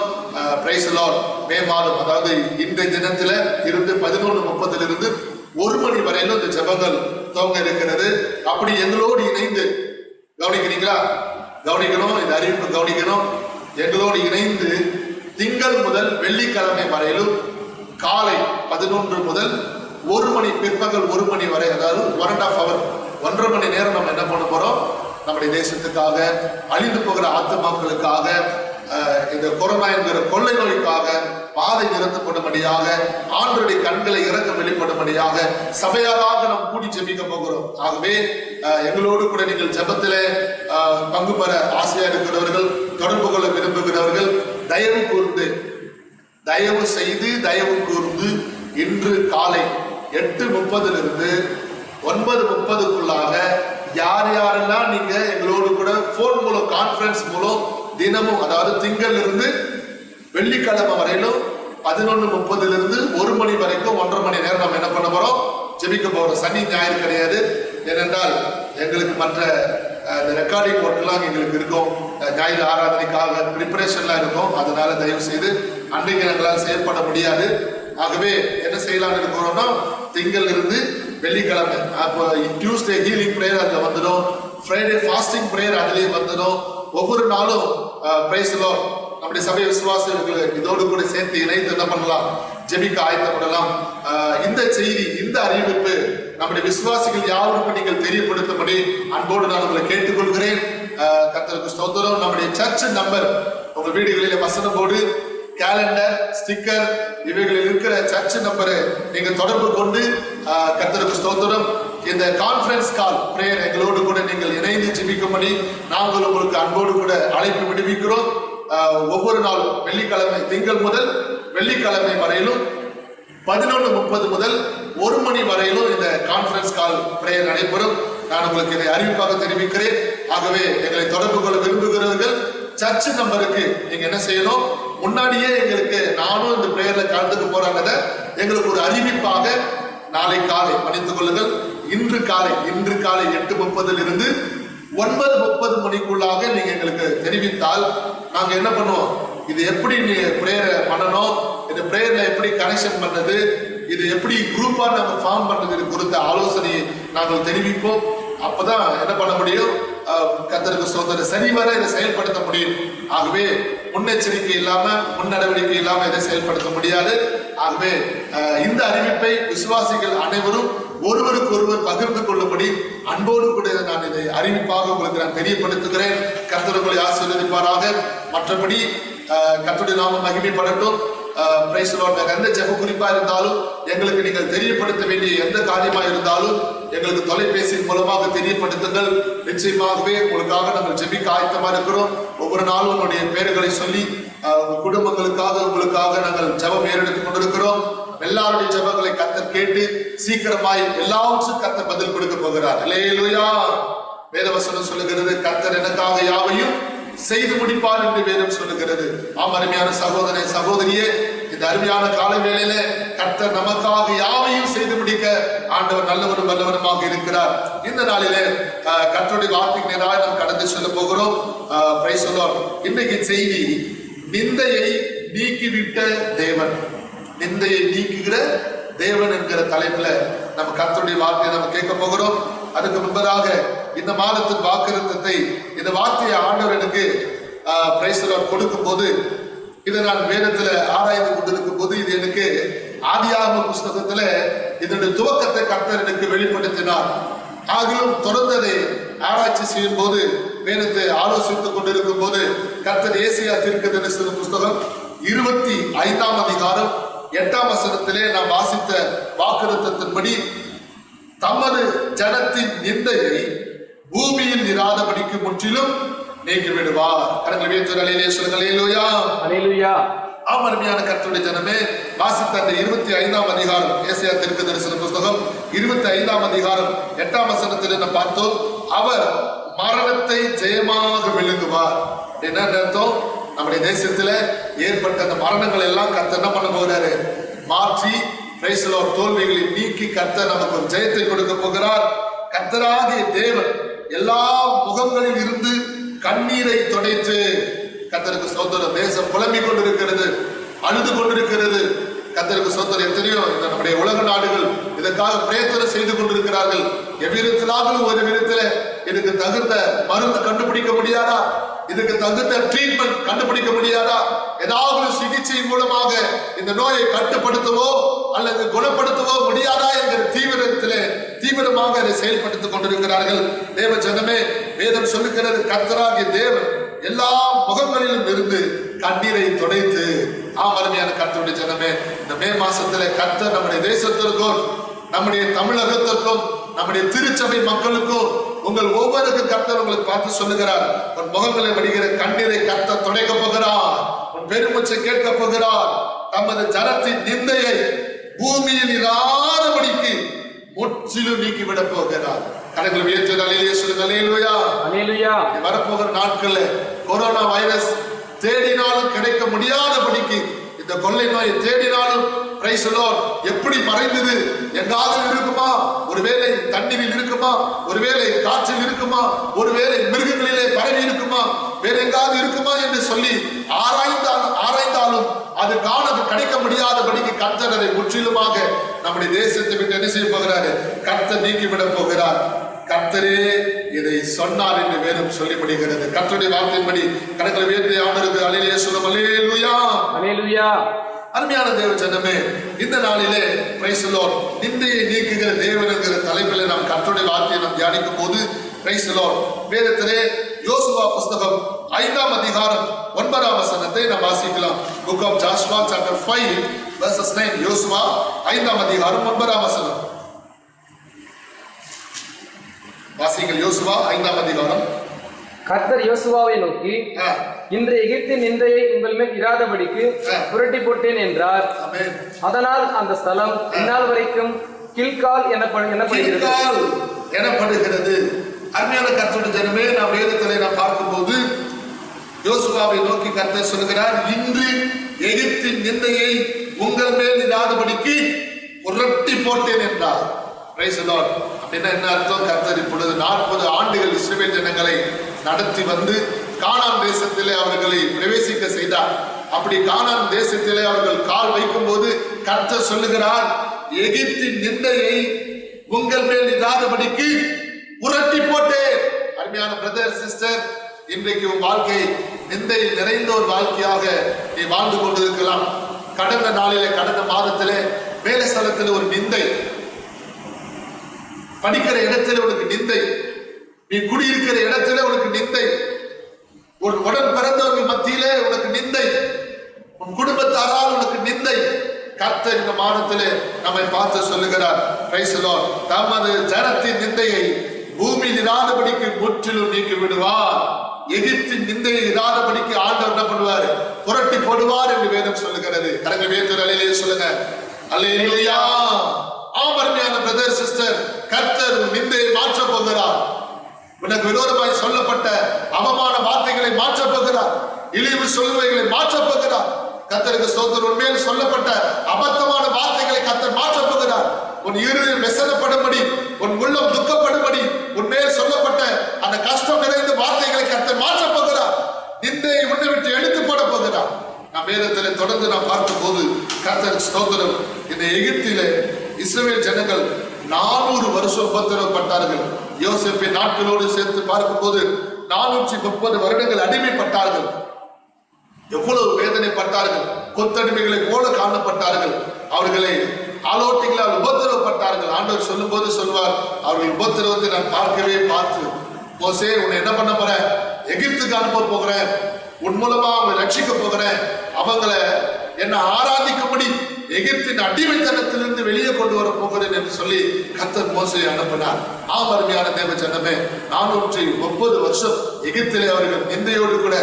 Price the Lord. மே மாதம், அதாவது இன்றைய தினத்துல இருந்து 11:30 1 மணி வரையிலும் இந்த ஜெபங்கள் துவங்க இருக்கிறது. அப்படி எங்களோடு இணைந்து கவனிக்கிறீங்களா? கவனிக்கணும், இந்த அறிவிப்பு கவனிக்கணும். எங்களோடு இணைந்து திங்கள் முதல் வெள்ளிக்கிழமை வரையிலும் காலை 11 முதல் 1 மணி, பிற்பகல் 1 மணி வரை, அதாவது 1.5 hour, 1.5 மணி நேரம் நம்ம என்ன பண்ண போறோம்? நம்முடைய தேசத்துக்காக, அழிந்து போகிற ஆத்துமாக்களுக்காக, இந்த கொரோனா என்கிற கொள்ளை நோய்க்காக பாதை நிறுத்தப்படும்படியாக, ஆண்டவருடைய கண்களை இறக்க வெளிப்படும்படியாக சபையாக நாம் கூடி ஜெபிக்க போகிறோம். ஆகவே எங்களோடு கூட நீங்கள் ஜெபத்திலே பங்கு பெற ஆசையா இருக்கிறவர்கள், தொடர்பு கொள்ள விரும்புகிறவர்கள் தயவு கூர்ந்து இன்று காலை 8:30 9:30 யார் யாரெல்லாம் நீங்க எங்களோடு கூட போன் மூலம், கான்ஃபரன்ஸ் மூலம் தினமும், அதாவது திங்கள் இருந்து வெள்ளிக்கிழமை வரையிலும் 11:30 1 மணி வரைக்கும் 1.5 மணி நேரம் நம்ம என்ன பண்ண போறோம், ஜெபிக்க போறோம். சனி ஞாயிறு கிடையாது. ஏனென்றால் எங்களுக்கு மற்ற இந்த ரெக்கார்டிங் ஒர்க்லாம் எங்களுக்கு இருக்கும். ஞாயிறு ஆராதனைக்காக ப்ரிப்பரேஷன்லாம் இருக்கும். அதனால தயவு செய்து அன்றைக்கு எங்களால் செயல்பட முடியாது. ஆகவே என்ன செய்யலாம்னு இருக்கிறோம்னா, திங்கள் இருந்து வெள்ளிக்கிழமை அப்போ டியூஸ்டே ஹீலிங் பிரேயர் அதில் வந்துடும், ஃப்ரைடே ஃபாஸ்டிங் பிரேயர் அதிலேயே வந்துடும். ஒவ்வொரு நாளும் பிரைஸ் தி லார்ட் நம்முடைய சபை விசுவாசிகள் இதோடு கூட சேர்த்து இணைத்து என்ன பண்ணலாம், ஜெபிக்க ஆயத்தப்படலாம். இந்த செய்தி, இந்த அறிவிப்பு நம்முடைய விசுவாசிகள் யாருக்கும் நீங்கள் தெரியப்படுத்தும்படி அன்போடு நான் உங்களை கேட்டுக்கொள்கிறேன். கர்த்தருக்கு ஸ்தோத்திரம். நம்முடைய சர்ச் நம்பர் உங்கள் வீடுகளிலே வசனம் போர்டு, கேலண்டர், ஸ்டிக்கர் இவைகளில் இருக்கிற சர்ச் நம்பரை நீங்க தொடர்பு கொண்டு கர்த்தருக்கு ஸ்தோத்திரம் இந்த கான்ஃபரன்ஸ் கால் பிரேயர் எங்களோடு கூட நீங்கள் இணைந்து ஜெபிக்கும்படி நாங்கள் உங்களுக்கு அன்போடு கூட அழைப்பு விடுவிக்கிறோம். ஒவ்வொரு நாளும் வெள்ளிக்கிழமை, திங்கள் முதல் வெள்ளிக்கிழமை வரையிலும் 11:30 முதல் 1 மணி வரையிலும் இந்த கான்ஃபரன்ஸ் கால் பிரேயர் நடைபெறும். நான் உங்களுக்கு இதை அறிவிப்பாக தெரிவிக்கிறேன். ஆகவே எங்களை தொடர்பு கொள்ள விரும்புகிறவர்கள் சர்ச் நம்பருக்கு நீங்க என்ன செய்யணும், முன்னாடியே எங்களுக்கு நானும் இந்த பிரேயர்ல கலந்துக்க போறாங்க எங்களுக்கு ஒரு அறிவிப்பாக நாளை காலை மன்னித்துக் கொள்ளுங்கள், இன்று காலை 8:30 இருந்து 9:30 மணிக்குள்ளாக நீங்க எங்களுக்கு தெரிவித்தால் நாங்க என்ன பண்ணுவோம், இது எப்படி நீ பிரேயரை பண்ணணும், இந்த பிரேயர்ல எப்படி கனெக்ஷன் பண்ணது, இது எப்படி குரூப்பா நம்ம ஃபார்ம் பண்றது குறித்த ஆலோசனையை நாங்கள் தெரிவிப்போம். அப்பதான் என்ன பண்ண முடியும், கர்த்தருக்கு ஸ்தோத்திரம், சரிவர இதை செயல்படுத்த முடியும். ஆகவே முன்னெச்சரிக்கை இல்லாம, முன்னடவடிக்கை இல்லாம இதை செயல்படுத்த முடியாது. ஆகவே இந்த அறிவிப்பை விசுவாசிகள் அனைவரும் ஒருவருக்கு ஒருவர் பகிர்ந்து கொள்ளும்படி அன்போடு கூட நான் இதை அறிவிப்பாக உங்களுக்கு நான் தெரியப்படுத்துகிறேன். கர்த்தர் உங்களை ஆசீர்வதிப்பாராக. மற்றபடி கர்த்தருடைய நாமம் மகிமைப்படட்டும். Price the Lord. எந்த ஜெப குறிப்பா இருந்தாலும் எங்களுக்கு நீங்கள் தெரியப்படுத்த வேண்டிய எந்த காரியமா இருந்தாலும் எங்களுக்கு தொலைபேசி மூலமாக தெரியப்படுத்துங்கள். நிச்சயமாகவே உங்களுக்காக நாங்கள் ஜெபிக்க ஆயத்தமா இருக்கிறோம். ஒவ்வொரு நாளும் உங்களுடைய பெயர்களை சொல்லி குடும்பங்களுக்காக உங்களுக்காக நாங்கள் ஜெபம் ஏறெடுத்துக் கொண்டிருக்கிறோம். எல்லாருடைய ஜெபங்களை கர்த்தர் கேட்டு சீக்கிரமாய் எல்லாவற்றுக்கும் கர்த்தர் பதில் கொடுக்க போகிறார். அல்லேலூயா. வேதவசனம் சொல்லுகிறது, கர்த்தர் எனக்காக யாவையும் செய்து முடிப்பார் என்று வேதம் சொல்லுகிறது. ஆம் அருமையான சகோதரனே, சகோதரியே, இந்த அருமையான காலை வேளையில கர்த்தர் நமக்காக யாவையும் செய்து முடிக்க ஆண்டவர் நல்லவரும் வல்லவருமாக இருக்கிறார். இந்த நாளிலே கர்த்தருடைய வார்த்தைக்கு நேராக நாம் கடந்து செல்ல போகிறோம். Price the Lord. இன்னைக்கு செய்தி, நிந்தையை நீக்கிவிட்ட தேவன். நிந்தையை நீக்குகிற தேவன் என்கிற தலைப்புல நம்ம கர்த்தருடைய வார்த்தையை நம்ம கேட்க போகிறோம். அதுக்கு முன்பதாக இந்த மாதத்தின் வாக்குத்தத்தத்தை, இந்த வார்த்தையை ஆண்டவர் எனக்கு பிரைஸ் தி லார்ட் கொடுக்கும் போது, இதை நான் வேதத்துல ஆராய்ந்து கொண்டிருக்கும் போது, இது எனக்கு ஆதியாகம புஸ்தகத்துல இதனுடைய துவக்கத்தை கர்த்தர் எனக்கு வெளிப்படுத்தினார். ஆகிலும் தொடர்ந்து அதை ஆராய்ச்சி செய்யும் போது, வேதத்தை ஆலோசித்துக் கொண்டிருக்கும் போது, கர்த்தர் ஏசாயா தீர்க்கதரிசன புஸ்தகம் 25ஆம் அதிகாரம் 8ஆம் வசனத்திலே நாம் வாசித்த வாக்குத்தத்தத்தின்படி, தமது ஜனத்தின் நிந்தையை பூமியில் இராதபடிக்கு முற்றிலும் நீக்கி விடுவார். அருமையான கர்த்தருடைய ஜனமே, வாசித்த அந்த 25ஆம் அதிகாரம் ஏசாயா தீர்க்கதரிசன புஸ்தகம் 25ஆம் அதிகாரம் 8ஆம் வசனத்தில் என்ன பார்த்தோம், அவர் மரணத்தை ஜெயமாக விழுங்குவார். என்ன அர்த்தம், நம்முடைய தேசத்துல ஏற்பட்ட அந்த மரணங்கள் எல்லாம் கர்த்தர் என்ன பண்ண போகிறாரு, மாற்றி பிரைஸ் தி லார்ட் தோல்விகளை நீக்கி கர்த்தர் நமக்கு ஒரு ஜெயத்தை கொடுக்க போகிறார். கர்த்தராகிய தேவன் எல்லா முகங்களில் இருந்து கண்ணீரை துடைத்து, கர்த்தருக்கு ஸ்தோத்திரம், தேசம் புலம்பிக் கொண்டிருக்கிறது, அழுது கொண்டிருக்கிறது. கர்த்தருக்கு ஸ்தோத்திரம். எத்தனையோ இந்த நம்முடைய உலக நாடுகள் இதற்காக பிரயத்தனம் செய்து கொண்டிருக்கிறார்கள். எவ்விதத்திலாகவும் ஒரு விதத்துல இதுக்கு தகுந்த மருந்து கண்டுபிடிக்க முடியாதா, இதுக்கு தகுந்த ட்ரீட்மெண்ட் கண்டுபிடிக்க முடியாதா, ஏதாவது சிகிச்சை மூலமாக இந்த நோயை கட்டுப்படுத்தவோ அல்லது குணப்படுத்தவோ முடியாதா என்கிற தீவிரமாக அதை செயல்படுத்திக் கொண்டிருக்கிறார்கள். தேவ ஜனமே, வேதம் சொல்லுகிறது, கர்த்தராகிய தேவன் எல்லா முகங்களிலும் இருந்து கண்ணீரை துடைத்து. அருமையான கர்த்தருடைய ஜனமே, இந்த மே மாசத்துல கர்த்தர் நம்முடைய தேசத்திற்கும், நம்முடைய தமிழகத்திற்கும், நம்முடைய திருச்சபை மக்களுக்கும், உங்கள் ஒவ்வொருக்கும் கர்த்தர் உங்களுக்கு பார்த்து சொல்லுகிறார், உன் முகங்களை வடிகிற கண்ணீரை கர்த்தர் துடைக்க போகிறார், உன் பெருமூச்சை கேட்க போகிறார். தமது ஜனத்தின் நிந்தையை பூமியில் இராதபடிக்கு முற்றிலும் நீக்கிவிட போகிறார். கரங்களை உயர்த்தி அல்லேலூயா சொல்லுங்க. அல்லேலூயா. அல்லேலூயா. வரப்போகிற நாட்கள்ல கொரோனா வைரஸ் தேடினாலும் கிடைக்க முடியாதபடிக்கு இந்த கொள்ளை நோயை தேடினாலும் பிரைஸ் தி லார்ட் எப்படி மறைந்தது, எங்காவது இருக்குமா, ஒருவேளை தண்ணீரில் இருக்குமா, ஒருவேளை காற்றில் இருக்குமா, ஒருவேளை மிருகங்களிலே பரவி இருக்குமா, வேற எங்காவது இருக்குமா என்று சொல்லி ஆராய்ந்தாலும் அது காண கிடைக்க முடியாதபடிக்கு கர்த்தர் அதை முற்றிலுமாக நம்முடைய தேசத்தை விட்டு என்ன செய்ய போகிறாரு, கர்த்தர் நீக்கிவிட போகிறார். கர்த்தரே இதை சொன்னார் என்று வேதம் சொல்லிப்படுகிறது. கர்த்தருடைய வார்த்தையின்படி கணக்கில் உயர்த்தி ஆண்டவருக்கு அல்லேலூயா சொல்லுவோம். அல்லேலூயா. அல்லேலூயா. அருமையான தேவ ஜனமே, இந்த நாளிலே பிரைஸ் தி லார்ட் நிந்தையை நீக்குகிற தேவன் என்கிற தலைப்பில் நாம் கர்த்தருடைய வார்த்தையை நாம் தியானிக்கும் போது பிரைஸ் தி லார்ட் வேதத்திலே யோசுவா புஸ்தகம் 5ஆம் அதிகாரம் 9ஆம் வசனத்தை நாம் வாசிக்கலாம். Book of Joshua chapter 5 verses 9. யோசுவா 5ஆம் அதிகாரம் 9ஆம் வசனம் வாசிங்கள். யோசுவா 5ஆம் அதிகாரம். கர்த்தர் யோசுவாவை நோக்கி, இன்று எகிப்தின் நிந்தையை உங்கள் மேல் இராதபடிக்கு புரட்டி போட்டேன் என்றார். அதனால் அந்த ஸ்தலம் இந்நாள் வரைக்கும் கில்கால் எனப்படுகிறது. அருமையான கர்த்தருடைய ஜனமே, நாம் வேதத்திலே நாம் பார்க்கும்போது யோசுவாவை நோக்கி கர்த்தர் சொல்கிறார், இன்று எகிப்தின் நிந்தையை உங்கள் மேல் இராதபடிக்கு புரட்டி போட்டேன் என்றார். Price the Lord. அப்படின்னா என்ன அர்த்தம்? கர்த்தர் இப்பொழுது 40 ஆண்டுகள் இஸ்ரவேல் ஜனங்களை நடத்தி வந்து கானான் தேசத்திலே அவர்களை பிரவேசிக்க செய்தார். அப்படி கானான் தேசத்திலே அவர்கள் கால் வைக்கும் போது கர்த்தர் சொல்லுகிறார், எகிப்தின் நிந்தையை உங்கள் மேல் இராதபடிக்கு புரட்டி போட்டேன். அருமையான பிரதர் சிஸ்டர், இன்றைக்கு உன் வாழ்க்கை நிந்தை நிறைந்த ஒரு வாழ்க்கையாக நீ வாழ்ந்து கொண்டிருக்கலாம். கடந்த நாளிலே, கடந்த மாதத்திலே வேலை ஸ்தலத்தில் ஒரு நிந்தை, படிக்கிற இடத்துல உனக்கு நிந்தை, நீ குடியிருக்கிற இடத்துல உனக்கு நிந்தை, உன் உடன் பிறந்தவர்கள் மத்தியிலே உனக்கு நிந்தை, உன் குடும்பத்தாரால் உனக்கு நிந்தை. கர்த்தர் இந்த மாதத்திலே நம்மை பார்த்து சொல்லுகிறார், பிரைஸ் தி லார்ட், தமது ஜனத்தின் நிந்தையை பூமியில் இராதபடிக்கு முற்றிலும் நீக்கி விடுவார். எகிப்தின் நிந்தையை இராதபடிக்கு ஆண்டவர் என்ன பண்ணுவார்? புரட்டி போடுவார் என்று வேதம் சொல்லுகிறது. கரங்களை உயர்த்தி அல்லேலூயா சொல்லுங்க. அல்லேலூயா. அருமையான பிரதர் சிஸ்டர், கர்த்தர் நிந்தையை மாற்ற போகிறார். உனக்கு விரோதமாய் சொல்லப்பட்ட அவமான வார்த்தைகளை மாற்ற போகிறார். இழிவு சொல்லுவைகளை மாற்ற போகிறார். கர்த்தருக்கு ஸ்தோத்திரம். உண்மையில் சொல்லப்பட்ட அபத்தமான வார்த்தைகளை கர்த்தர் மாற்ற போகிறார். உன் இருதயம் வெசனப்படும்படி, உன் உள்ளம் துக்கப்படும்படி, உண்மையில் சொல்லப்பட்ட அந்த கஷ்டம் நிறைந்த வார்த்தைகளை கர்த்தர் மாற்ற போகிறார். நிந்தையை உன்னை விட்டு எடுத்து போட போகிறார். நாம் வேதத்திலே தொடர்ந்து நாம் பார்க்கும் போது கர்த்தருக்கு ஸ்தோத்திரம். இந்த எகிப்திலே இஸ்ரவேல் ஜனங்கள் 400 வருஷம் உபத்திரவப்பட்டார்கள். யோசேப்பின் நாட்களோடு சேர்த்து பார்க்கும் போது 430 வருடங்கள் அடிமைப்பட்டார்கள். எவ்வளவு வேதனைப்பட்டார்கள். கொத்தடிமைகளை போல காணப்பட்டார்கள். அவர்களை ஆலோட்டிகளால் உபத்திரவப்பட்டார்கள். ஆண்டவர் சொல்லும் போது சொல்வார், அவர்கள் உபத்திரவத்தை நான் பார்த்து, மோசே உன்னை என்ன பண்ண போறேன்? எகிப்துக்கு அனுப்ப போகிறேன். உன் மூலமா அவங்களை ரட்சிக்க போகிறேன். அவங்களை என்ன ஆராதிக்கும்படி எகிப்தின் அடிமைத்தனத்திலிருந்து வெளியே கொண்டு வர போகிறேன் என்று சொல்லி கர்த்தர் மோசேயை அனுப்பினார். அருமையான தேவ ஜனமே, 430 வருஷம் எகிப்திலே அவர்கள் நிந்தையோடு கூட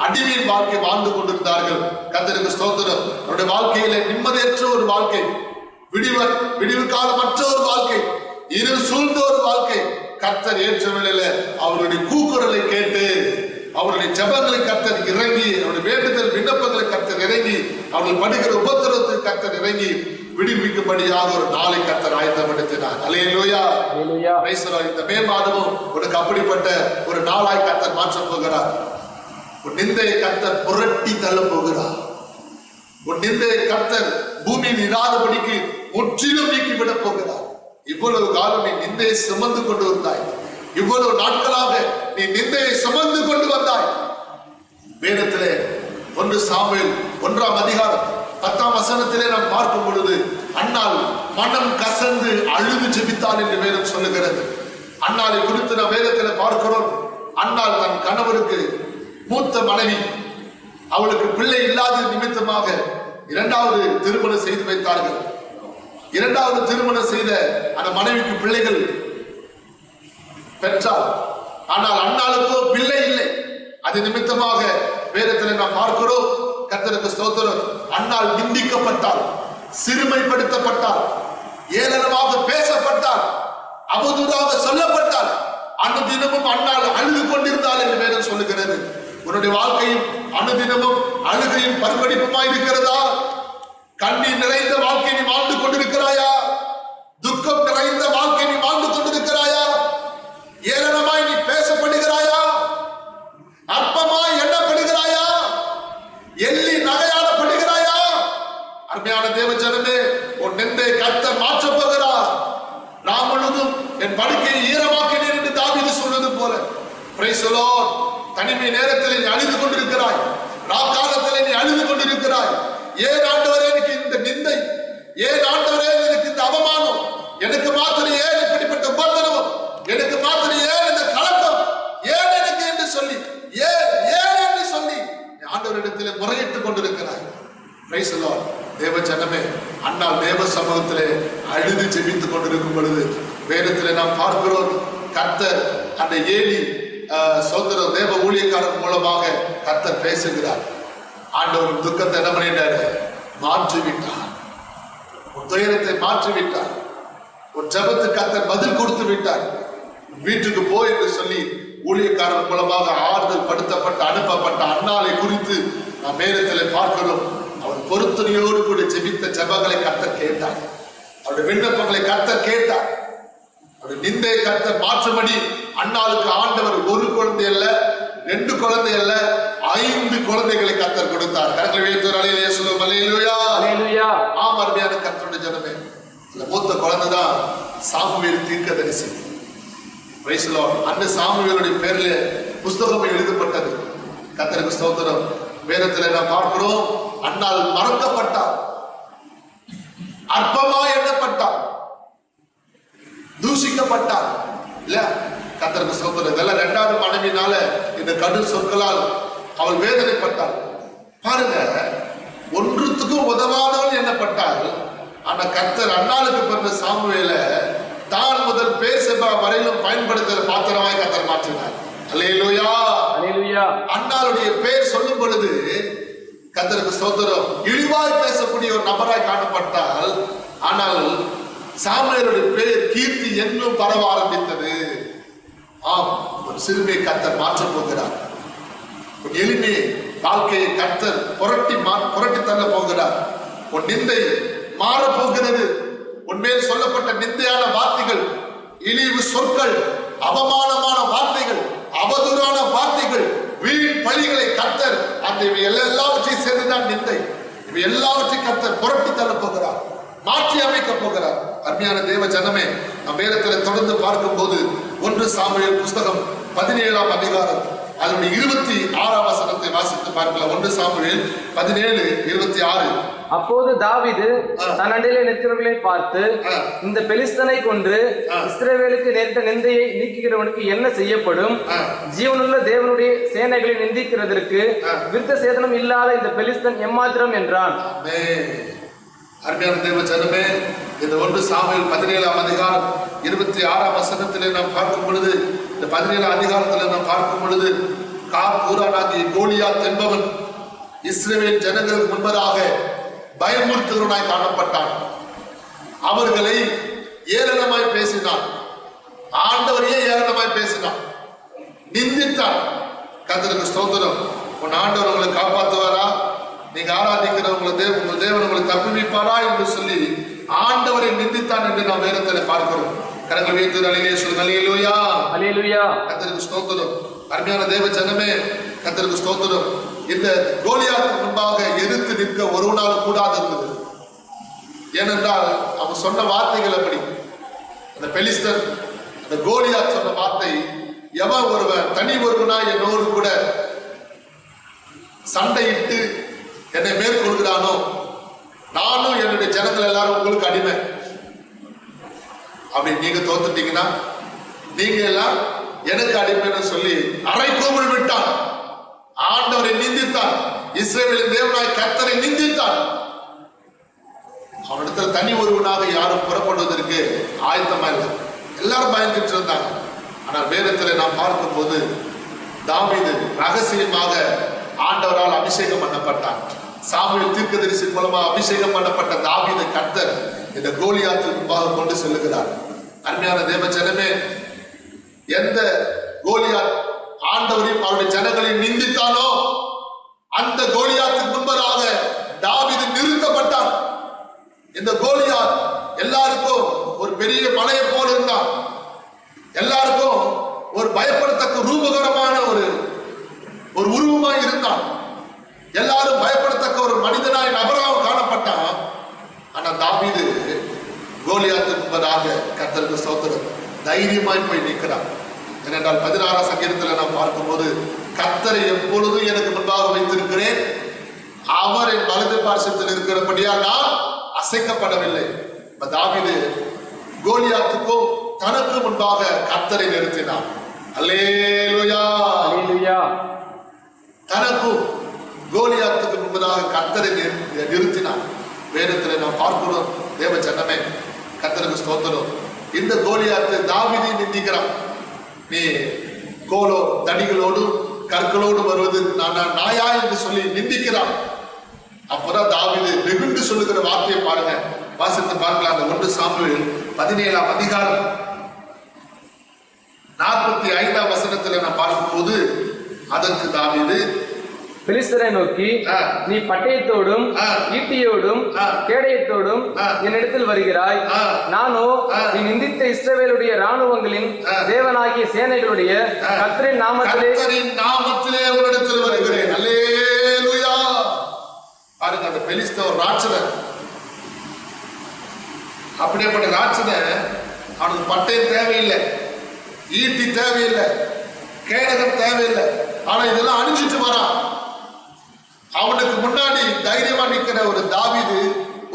அடிமையின் வாழ்க்கை வாழ்ந்து கொண்டிருந்தார்கள். கர்த்தருக்கு ஸ்தோத்திரம். அவருடைய வாழ்க்கையிலே நிம்மதியற்ற ஒரு வாழ்க்கை, விடிவு காலமற்ற ஒரு வாழ்க்கை, இருள் சூழ்ந்த ஒரு வாழ்க்கை. கர்த்தர் ஏற்ற வேளையில அவருடைய கூக்குரலை கேட்டு, அவருடைய ஜெபங்களை கர்த்தர் இறங்கி, அவருடைய வேண்டுதல் விண்ணப்பங்களை கர்த்தர் இறங்கி, அவர்கள் படுகிற உபத்திரத்தை கர்த்தர் இறங்கி விடுவிக்கும்படியாக ஒரு நாளை கர்த்தர் ஆயத்தப்படுத்தினார். அல்லேலூயா. Price the Lord. இந்த மே மாதமும் உனக்கு அப்படிப்பட்ட ஒரு நாளாய் கர்த்தர் மாற்ற போகிறார். உன் நிந்தையை கர்த்தர் புரட்டி தள்ள போகிறார். உன் நிந்தையை கர்த்தர் பூமியில் இராதபடிக்கு முற்றிலும் நீக்கிவிட போகிறார். இவ்வளவு காலம் நீ நிந்தையை சுமந்து கொண்டு வந்தாய். இவ்வளவு நாட்களாக நீ நிந்தையை சுமந்து கொண்டு வந்தாய். வேதத்திலே 1 சாமுவேல் 1ஆம் அதிகாரம் 10ஆம் வசனத்திலே நாம் பார்க்கும் பொழுது அன்னாள் மனம் கசந்து அழுது ஜெபித்தாள் என்று வேதம் சொல்லுகிறது. அன்னாளை குறித்து நாம் வேதத்திலே பார்க்கிறோம். அன்னாள் தன் கணவருக்கு மூத்த மனைவி, அவளுக்கு பிள்ளை இல்லாத நிமித்தமாக 2வது திருமணம் செய்து வைத்தார்கள். 2வது திருமணம் செய்த அந்த மனைவிக்கு பிள்ளைகள் பெற்றார். ஆனால் அன்னாளுக்கோ பிள்ளை இல்லை. அது நிமித்தமாக வேதத்தில் நாம் பார்க்கிறோம். கர்த்தருக்கு ஸ்தோத்திரம். அன்னாள் நிந்திக்கப்பட்டாள், சிறுமைப்படுத்தப்பட்டாள், ஏளனமாக பேசப்பட்டாள். அவதூறாக சொல்லப்பட்டால் அனுதினமும் அண்ணால் அழுது கொண்டிருந்தால் என்று வேதம் சொல்லுகிறது. உன்னுடைய வாழ்க்கையும் அனுதினமும் அழுகையும் பரிகடிப்புமாய் இருக்கிறதா? கண்ணீர் நிறைந்த வாழ்க்கை நீ வாழ்ந்து கொண்டிருக்கிறாயா? துக்கம் நிறைந்த வாழ்க்கை நீ வாழ்ந்து கொண்டிருக்கிறாயா? ஏளனமாய் நீ பேசப்படுகிறாயா? அற்பமாய் எண்ணப்படுகிறாயா? எள்ளி நகையாடப்படுகிறாயா? அருமையான தேவ ஜனமே, உன் நிந்தை கர்த்தர் மாற்றப் போகிறார். நான் முழுதும் என் படுக்கையை ஈரமாக்கினேன் என்று தாவீது சொன்னது போல, பிரைஸ் தி லார்ட், தனிமை நேரத்தில் நீ அழுது கொண்டிருக்கிறாய், ராக்காலத்தில் நீ அழுது கொண்டிருக்கிறாய். ஏன் ஆண்டவரே எனக்கு இந்த நிந்தை? ஏன் ஆண்டவரே எனக்கு இந்த அவமானம்? எனக்கு மாத்திரம் ஏன் இப்படிப்பட்ட உபத்திரவம்? எனக்கு மாத்திரம் ஏன் இந்த கலக்கம்? ஏன் எனக்கு என்று சொல்லி ஏன் என்று சொல்லி ஆண்டவரிடத்திலே முறையிட்டுக் கொண்டிருக்கிறாய். Price the Lord. தேவ ஜனமே, அண்ணால் தேவ சமூகத்திலே அழுது ஜெபித்துக் கொண்டிருக்கும் பொழுது வேதத்திலே நாம் பார்க்கிறோம், கர்த்தர் அந்த ஏலி சோதர தேவ ஊழியக்காரர் மூலமாக கர்த்தர் பேசுகிறார். ஆண்டவர் துக்கத்தை என்ன பண்ணிட்டாரு? மாற்றிவிட்டார். உன் துயரத்தை மாற்றிவிட்டார். உன் ஜெபத்துக்கு கர்த்தர் பதில் கொடுத்து விட்டார். வீட்டுக்கு போ என்று சொல்லி ஊழியக்காரர் மூலமாக ஆறுதல் படுத்தப்பட்ட அனுப்பப்பட்ட அண்ணாலை குறித்து நாம் வேதத்தில் பார்க்கிறோம். அவர் பொருத்தனையோடு கூட ஜெபித்த ஜெபங்களை கர்த்தர் கேட்டார். அவருடைய விண்ணப்பங்களை கர்த்தர் கேட்டார். அவருடைய நிந்தையை கர்த்தர் மாற்றும்படி அண்ணாளுக்கு ஆண்டவர் ஒரு குழந்தை அல்ல, 2 குழந்தை அல்ல, 5 குழந்தைகளை கர்த்தர் கொடுத்தார். கரங்களை வைத்து அல்லேலூயா சொல்லுவோம். அல்லேலூயா, அல்லேலூயா. ஆம், அருமையான கர்த்தருடைய ஜனமே, இந்த மூத்த குழந்தை தான் சாமுவேல் தீர்க்கதரிசி. Price the Lord. அந்த சாமுவேலுடைய பேர்ல புஸ்தகம் எழுதப்பட்டது. கர்த்தருக்கு ஸ்தோத்திரம். வேதத்தில் நாம் பார்க்கிறோம், அண்ணால் மறக்கப்பட்டார், அற்பமா எண்ணப்பட்டார், தூஷிக்கப்பட்டார். இல்ல, கர்த்தருக்கு ஸ்தோத்திரம். இதெல்லாம் 2வது மனைவினால இந்த கடும் சொற்களால் அவள் வேதனைப்பட்டாள். பாருங்க, ஒன்றுத்துக்கும் உதவாதவள் எண்ணப்பட்டாள். ஆனா கர்த்தர் அண்ணாளுக்கு பிறந்த சாமுவேல தான் முதல் பேர்செபா வரையிலும் பயன்படுத்துகிற பாத்திரமாய் கர்த்தர் மாற்றினார். அல்லேலூயா, அல்லேலூயா. அண்ணாளுடைய பேர் சொல்லும் பொழுது கர்த்தருக்கு ஸ்தோத்திரம், இழிவாய் பேசக்கூடிய ஒரு நபராய் காணப்பட்டால், ஆனால் சாமுவேலுடைய பேர் கீர்த்தி என்னும் பரவ ஆரம்பித்தது. ஆம், ஒரு சிறுமியை கர்த்தர் மாற்றப் போகிறார். ஒரு எளிமை வாழ்க்கையை கர்த்தர் புரட்டி தள்ள போகிறார். உன் நிந்தை மாற போகிறது. உன்மேல் சொல்லப்பட்ட நிந்தையான வார்த்தைகள், இழிவு சொற்கள், அவமானமான வார்த்தைகள், அவதூறான வார்த்தைகள், வீண் பழிகளை கர்த்தர் அந்த எல்லாவற்றையும் சேர்ந்துதான் நிந்தை. இவை எல்லாவற்றையும் கர்த்தர் புரட்டி தள்ள போகிறார், மாற்றி அமைக்க போகிறார். அருமையான தேவ ஜனமே, நம் வேதத்தில் தொடர்ந்து பார்க்கும் போது 1 சாமுவேல் புஸ்தகம் 17ஆம் அதிகாரம் அதனுடைய 26ஆம் வசனத்தை வாசித்து பார்க்கலாம். 1 சாமுவேல் 17:26. அப்போது தாவீது தன் அண்டையிலே நிற்கிறவர்களை பார்த்து, இந்த பெலிஸ்தனை கொன்று இஸ்ரவேலுக்கு நேரிட்ட நிந்தையை நீக்குகிறவனுக்கு என்ன செய்யப்படும்? ஜீவனுள்ள தேவனுடைய சேனைகளை நிந்திக்கிறதற்கு விருத்த சேதனம் இல்லாத இந்த பெலிஸ்தன் எம்மாத்திரம் என்றான். அருமையான தேவ ஜனமே, இந்த 1 சாமுவேல் 17ஆம் அதிகாரம் 26ஆம் வசனத்திலே நாம் பார்க்கும் பொழுது, இந்த 17ஆம் அதிகாரத்திலே நாம் பார்க்கும் பொழுது, ஊரானாகிய கோலியாத் என்பவன் இஸ்ரவேல் ஜனங்களுக்கு முன்பதாக பயமுறுத்துகிறவனாய் காணப்பட்டான். அவர்களை ஏளனமாய் பேசினான். ஆண்டவரையே ஏளனமாய் பேசினான், நிந்தித்தான். கர்த்தருக்கு ஸ்தோத்திரம். உன் ஆண்டவர் உங்களை காப்பாற்றுவாரா? நீங்க ஆராதிக்கிற உங்கள் தேவன் உங்களை தப்புவிப்பாரா என்று சொல்லி ஆண்டவரை நிந்தித்தான் என்று நாம் வேதத்தில் பார்க்கிறோம். கரங்களை வைத்து அல்லேலூயா சொல்லுங்க. அல்லேலூயா, அல்லேலூயா. கர்த்தருக்கு ஸ்தோத்திரம். அருமையான தேவ ஜனமே, கர்த்தருக்கு ஸ்தோத்திரம். இந்த கோலியாத்துக்கு முன்பாக எதிர்த்து நிற்க ஒருவனாலும் கூடாது இருந்தது. ஏனென்றால் அவன் சொன்ன வார்த்தைகள் அப்படி. அந்த பெலிஸ்தர், அந்த கோலியாத் சொன்ன வார்த்தை, எவன் ஒருவன் தனி ஒருவனா என்னோடு கூட சண்டையிட்டு என்னை மேற்கொள்கிறானோ, நானும் என்னுடைய ஜனங்கள் எல்லாரும் உங்களுக்கு அடிமை. அப்படி நீங்க தோத்துட்டீங்கன்னா நீங்க எல்லாம் எனக்கு அடிமைன்னு சொல்லி அரைக்கோவல் விட்டான். ஆண்டவரை நிந்தித்தான். இஸ்ரவேலின் தேவனாய் கர்த்தரை நிந்தித்தான். அவனிடத்தில் தனி ஒருவனாக யாரும் புறப்படுவதற்கு ஆயத்தமா இல்லை. எல்லாரும் பயந்துட்டு இருந்தாங்க. ஆனால் வேதத்தில் நாம் பார்க்கும் போது தாவீது ரகசியமாக ஆண்டவரால் அபிஷேகம் பண்ணப்பட்டான். சாமுவேல் தீர்க்கதரிசி மூலமாக அபிஷேகம் பண்ணப்பட்ட தாவீதை கர்த்தர் இந்த கோலியாத்துக்கு முன்பாக கொண்டு செல்லுகிறார். அருமையான தேவ ஜனமே, எந்த கோலியாத் ஆண்டவரையும் அவருடைய ஜனங்களையும் நிந்தித்தானோ அந்த கோலியாத்துக்கு முன்பதாக தாவீது நிறுத்தப்பட்டான். இந்த கோலியாத் எல்லாருக்கும் ஒரு பெரிய மலையை போல இருந்தான். எல்லாருக்கும் ஒரு பயப்படத்தக்க ரூபகரமான ஒரு உருவமாய் இருந்தான். எல்லாரும் பயப்படத்தக்க ஒரு மனிதனாய் நபராக காணப்பட்டான். ஆனா தாவீது கோலியாத்துக்கு முன்பதாக கர்த்தருக்கு ஸ்தோத்திரம் தைரியமாய் போய் நிற்கிறான். ஏனென்றால் 16ஆம் சங்கீதத்துல நாம் பார்க்கும்போது, கர்த்தரை எப்பொழுதும் எனக்கு முன்பாக வைத்திருக்கிறேன், அவர் என் வலது பார்சத்தில் இருக்கிறபடியால் நான் அசைக்கப்படவில்லை. தாவீது கோலியாத்துக்கும் தனக்கு முன்பாக கர்த்தரை நிறுத்தினான். அல்லேலூயா, அல்லேலூயா. தனக்கும் கோலியாத்துக்கு முன்பதாக கர்த்தரை நிறுத்தினான். வேதத்தில் நாம் பார்க்கிறோம் தேவ ஜனமே, கர்த்தருக்கு ஸ்தோத்திரம். இந்த கோலியாத்து தாவீதை நிந்திக்கிறான். நீ கோலோ தடிகளோடு கற்களோடு வருவது நான் நாயா என்று சொல்லி நிந்திக்கிறான். அப்பதான் தாவீது வெகுண்டு சொல்லுகிற வார்த்தையை பாருங்க, வாசித்து பார்க்கலாம். அந்த 1 சாமுவேல் 17ஆம் அதிகாரம் 45ஆம் வசனத்துல நான் பார்க்கும்போது, அதற்கு தாவீது பெலிஸ்தரை நோக்கி, நீ பட்டயத்தோடும் ஈட்டியோடும் கேடயத்தோடும் என்னிடத்தில் வருகிறாய், நானோ நீ நிந்தித்த இஸ்ரவேலுடைய ராணுவங்களின் தேவனாகிய சேனைகளுடைய கர்த்தரின் நாமத்திலே உன்னிடத்தில் வருகிறேன். அல்லேலூயா. பாருங்க, அந்த பெலிஸ்த ஒரு ராட்சதன். அப்படியேப்பட்ட ராட்சதன், அவனுக்கு பட்டயம் தேவையில்லை, ஈட்டி தேவையில்லை, கேடகம் தேவையில்லை. ஆனா இதெல்லாம் அணிஞ்சிட்டு வரான். அவனுக்கு முன்னாடி தைரியமா நிற்கிற ஒரு தாவீது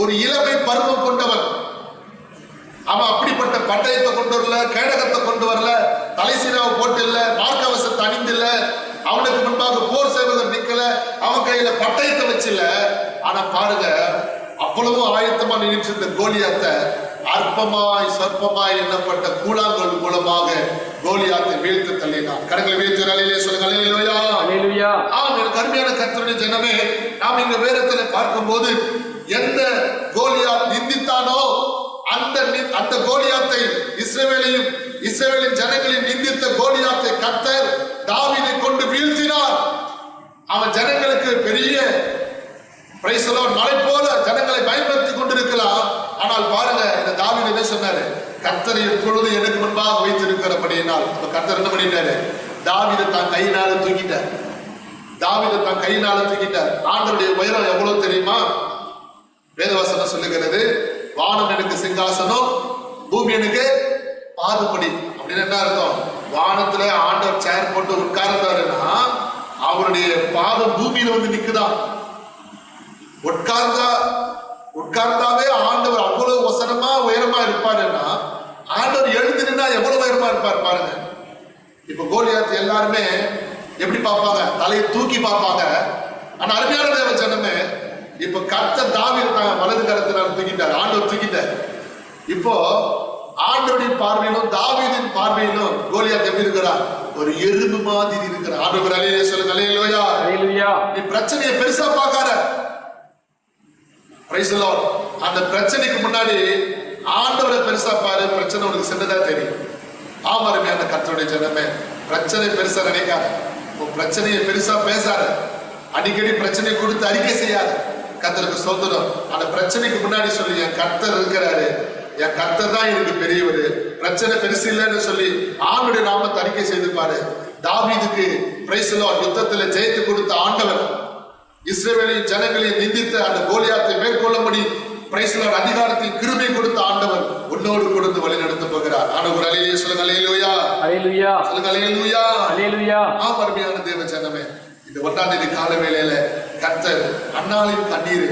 ஒரு இளமை பருவம் கொண்டவன். அவன் அப்படிப்பட்ட பட்டயத்தை கொண்டு வரல, கேடகத்தை கொண்டு வரல, தலைசீராவை போட்டு இல்ல, மார்க்கவசத்தை அணிந்தில்ல, அவனுக்கு முன்பாக போர் சேவகர் நிக்கல, அவன் கையில பட்டயத்தை வச்சில்ல. ஆனா பாருங்க, அவ்வளவு ஆயத்தமா நினைச்சு இந்த கோலியாத்தை அற்பமாய் சொற்பமாய் எண்ணப்பட்ட கூழாங்கல் மூலமாக கோலியாத்தை வீழ்த்து தள்ளினான். கரங்களை வீழ்த்து அலையிலே சொல்லுங்க, அல்லேலூயா, அல்லேலூயா. ஆம், எனக்கு அருமையான கர்த்தருடைய ஜனமே, நாம் இங்க வேதத்துல பார்க்கும்போது எந்த கோலியாத் நிந்தித்தானோ அந்த கோலியாத்தை இஸ்ரவேலின் ஜனங்களின் நிந்தித்த கோலியாத்தை கர்த்தர் தாவீதை கொண்டு வீழ்த்தினார். அவன் ஜனங்களுக்கு பெரிய மலை போல ஜனங்களை பயன்படுத்தி கொண்டிருக்கலாம். ஆனால் பாருங்க, இந்த தாவீது என்ன சொன்னாரு? கர்த்தரை எப்பொழுது எனக்கு முன்பாக வைத்திருக்கிறபடியினால் கர்த்தர் என்ன பண்ணிட்டாரு? தாவீதை தான் கையினால தூக்கிட்டார். ஆண்டவருடைய உயரம் எவ்வளவு தெரியுமா? வேதவசனம் சொல்லுகிறது, வானம் எனக்கு சிங்காசனம், பூமி எனக்கு பாதப்படி. அப்படின்னு என்ன அர்த்தம்? வானத்துல ஆண்டவர் சேர் போட்டு உட்கார்ந்தாருன்னா அவருடைய பாதம் பூமியில வந்து நிக்குதான். உட்கார்ந்தாவே ஆண்டவர் அவ்வளவு வசனமா உயரமா இருப்பாருன்னா, ஆண்டவர் எழுந்து நின்னா எவ்வளவு உயரமா இருப்பார் பாருங்க. இப்ப கோலியாத் எல்லாருமே எப்படி பார்ப்பாங்க? தலையை தூக்கி பார்ப்பாங்க. ஆனா அருமையான தேவ ஜனமே, இப்ப கர்த்தர் தாவீது வலது கரத்தினால் தூக்கிட்டார், ஆண்டவர் தூக்கிட்டார். இப்போ ஆண்டவருடைய பார்வையிலும் தாவீதின் பார்வையிலும் கோலியாத் எப்படி இருக்கிறார்? ஒரு எறும்பு மாதிரி இருக்கிறார். ஆண்டவர் அல்லேலூயா சொல்லுங்க, அல்லேலூயா, அல்லேலூயா. நீ பிரச்சனையை பெருசா பார்க்காத. Price the Lord. அந்த பிரச்சனைக்கு முன்னாடி ஆண்டவரை பெருசா பாரு, பிரச்சனை உனக்கு சின்னதா தெரியும். ஆமருமையான கர்த்தருடைய ஜனமே, பிரச்சனை பெருசா நினைக்காத, பிரச்சனையை பெருசா பேசாத, அடிக்கடி பிரச்சனை கொடுத்து அறிக்கை செய்யாத. கர்த்தருக்கு ஸ்தோத்திரம். அந்த பிரச்சனைக்கு முன்னாடி சொல்லி, என் கர்த்தர் இருக்கிறாரு, என் கர்த்தர் தான் எனக்கு பெரியவர், பிரச்சனை பெருசு இல்லைன்னு சொல்லி ஆண்டுடைய நாமத்தை அறிக்கை செய்து பாரு. தாவீதுக்கு பிரைஸ் தி லார்ட் யுத்தத்தில் ஜெயித்து கொடுத்த ஆண்டவர் இஸ்ரவேலின் ஜனங்களை நிந்தித்த அந்த கோலியாத்தை மேற்கொள்ளும்படி பிரைஸ் தி லார்ட் அதிகாரத்தை கிருபை கொடுத்த ஆண்டவர் உன்னோடு கொடுத்து வழி நடத்த போகிறார். ஆண்டவர் அல்லேலூயா சொல்லுங்க, அல்லேலூயா, அல்லேலூயா சொல்லுங்க, அல்லேலூயா, அல்லேலூயா. ஆம், அருமையான தேவ ஜனமே, இந்த 1ஆம் தேதி கால வேளையில கர்த்தர் அன்னாளின் கண்ணீர்,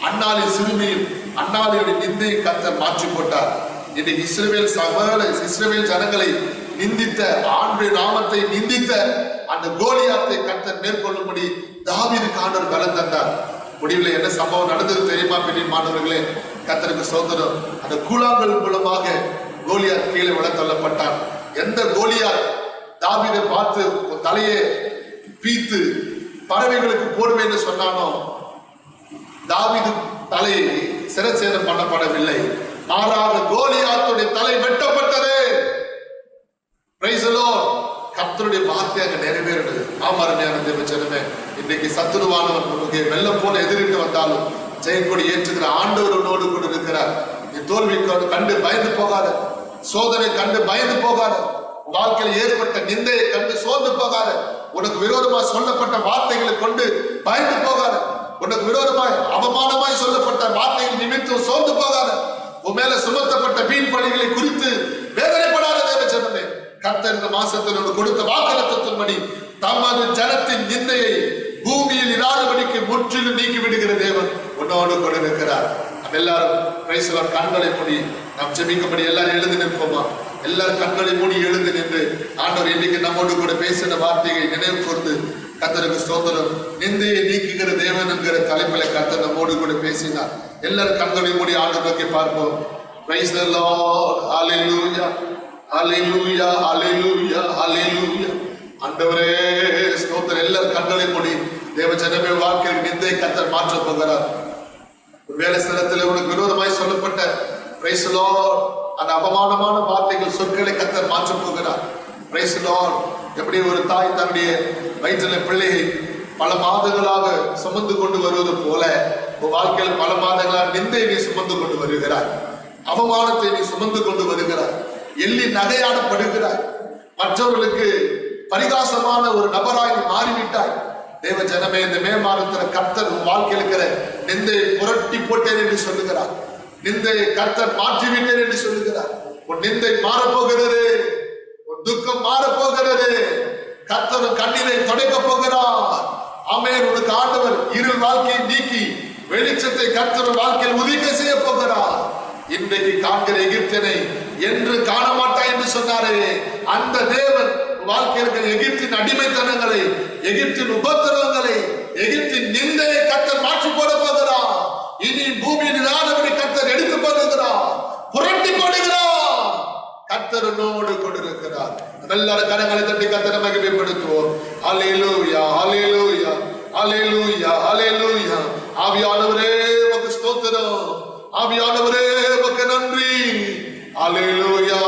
அன்னாளின் சிறுமியும், அன்னாளியுடைய நிந்தையை கர்த்தர் மாற்றி போட்டார். இன்னைக்கு இஸ்ரவேல் ஜனங்களை நிந்தித்த, ஆண்டுடைய நாமத்தை நிந்தித்த அந்த கோலியாத்தை கர்த்தர் மேற்கொள்ளும்படி தாவீதுக்கு ஆண்டவர் பலம் தந்தார். முடிவில் என்ன சம்பவம் நடந்தது தெரியுமா? பெரிய மாணவர்களே, கர்த்தருக்கு ஸ்தோத்திரம். அந்த கூழாங்கல் மூலமாக கோலியாத் கீழே விழ தள்ளப்பட்டான். எந்த கோலியாத் தாவீதை பார்த்து தலையை பீத்து பறவைகளுக்கு போடுவேன்னு சொன்னானோ, தாவீது தலை சிரச்சேதம் பண்ணப்படவில்லை. மாறாக கோலியாத்துடைய தலை வெட்டப்பட்டது. Praise the Lord. கர்த்தருடைய வார்த்தை அங்க நிறைவேறினது. அருமையான தேவ ஜனமே, இன்னைக்கு சத்துருவானவன் நமக்கு வெள்ளம் போல எதிரிட்டு வந்தாலும் ஜெயக்கொடி ஏற்றுகிற ஆண்டவர் உன்னோடு கூட இருக்கிறார். நீ தோல்வி கண்டு பயந்து போகாத, சோதனை கண்டு பயந்து போகாத, வாழ்க்கையில் ஏற்பட்ட நிந்தையை கண்டு சோர்ந்து போகாத, உனக்கு விரோதமாய் சொல்லப்பட்ட வார்த்தைகளை கொண்டு பயந்து போகாத, உனக்கு விரோதமாய் அவமானமாய் சொல்லப்பட்ட வார்த்தைகள் நிமித்தம் சோர்ந்து போகாத, உன் மேல சுமத்தப்பட்ட வீண் பணிகளை குறித்து வேதனைப்படாத தேவ ஜனமே, கர்த்தர் இந்த மாசத்தில் கொடுத்த வாக்குத்தத்தத்தின்படி தமது ஜனத்தின் நிந்தையை பூமியில் இராதபடிக்கு முற்றிலும் நீக்கி விடுகிற தேவன் உன்னோடு கூட இருக்கிறார். நம்ம எல்லாரும் பிரைஸ் தி கண்களை மூடி நாம் ஜெபிக்கும்படி எல்லாரும் எழுந்து நிற்போமா? எல்லாரும் கண்களை மூடி எழுந்து நின்று ஆண்டவர் இன்னைக்கு நம்மோடு கூட பேசின வார்த்தையை நினைவு கூர்ந்து கர்த்தருக்கு ஸ்தோத்திரம். நிந்தையை நீக்குகிற தேவன் என்கிற தலைப்பில கர்த்தர் நம்மோடு கூட பேசினார். எல்லாரும் கண்களை மூடி ஆண்டவர் நோக்கி பார்ப்போம். Praise the Lord. Hallelujah, hallelujah, hallelujah, hallelujah. ஆண்டவரே ஸ்தோத்திரம். எல்லாரும் கண்களை மூடி தேவ ஜனமே, வாழ்க்கையில் நிந்தை கர்த்தர் மாற்ற போகிறார். வேலை ஸ்தலத்தில் உனக்கு விரோதமாய் சொல்லப்பட்ட பிரைஸ் தி லார்ட் அந்த அவமானமான வார்த்தைகள் சொற்களை கர்த்தர் மாற்ற போகிறார். Price the Lord. எப்படி ஒரு தாய் தன்னுடைய வயிற்றில பிள்ளையை பல மாதங்களாக சுமந்து கொண்டு வருவது போல உன் வாழ்க்கையில் பல மாதங்களாக நிந்தை நீ சுமந்து கொண்டு வருகிறாய், அவமானத்தை நீ சுமந்து கொண்டு வருகிறாய், எள்ளி நகையாடப்படுகிறாய், மற்றவர்களுக்கு பரிகாசமான ஒரு நபராய் நீ மாறிவிட்டாய். தேவ ஜனமே, இந்த மே மாதத்தில் கர்த்தர் உன் வாழ்க்கையில் இருக்கிற நிந்தையை புரட்டி போட்டேன் என்று சொல்லுகிறார். நிந்தையை கர்த்தர் மாற்றிவிட்டேன் என்று சொல்லுகிறார். உன் நிந்தை மாறப்போகிறது, உன் துக்கம் மாறப்போகிறது. கர்த்தர் கண்ணீரை துடைக்க போகிறார். ஆமென். உனக்கு ஆண்டவர் இருள் வாழ்க்கையை நீக்கி வெளிச்சத்தை கர்த்தர் வாழ்க்கையில் உதிக்க செய்ய போகிறார். இன்றைக்கு காண்கிற எகிப்தியனை என்று காண மாட்டாய் என்று சொன்னாரே, அந்த தேவன் வாழ்க்கையில் எகிப்தின் அடிமைத்தனங்களை, எகிப்தின் உபத்திரவங்களை, எகிப்தின் நிந்தையை கர்த்தர் மாற்றி போட போகிறார். இனி பூமியில் இல்லாதபடி கர்த்தர் எடுத்து போடுகிறார், புரட்டி போடுகிறார். கர்த்தரோடு கொண்டிருக்கிறார். எல்லாரும் கரங்களை தட்டி கர்த்தரை மகிமைப்படுத்துவோம். ஹல்லேலூயா, ஹல்லேலூயா, ஹல்லேலூயா, ஹல்லேலூயா. ஆவியானவரே உமக்கு ஸ்தோத்திரம், ஆவியானவரே உமக்கு நன்றி. ஹல்லேலூயா.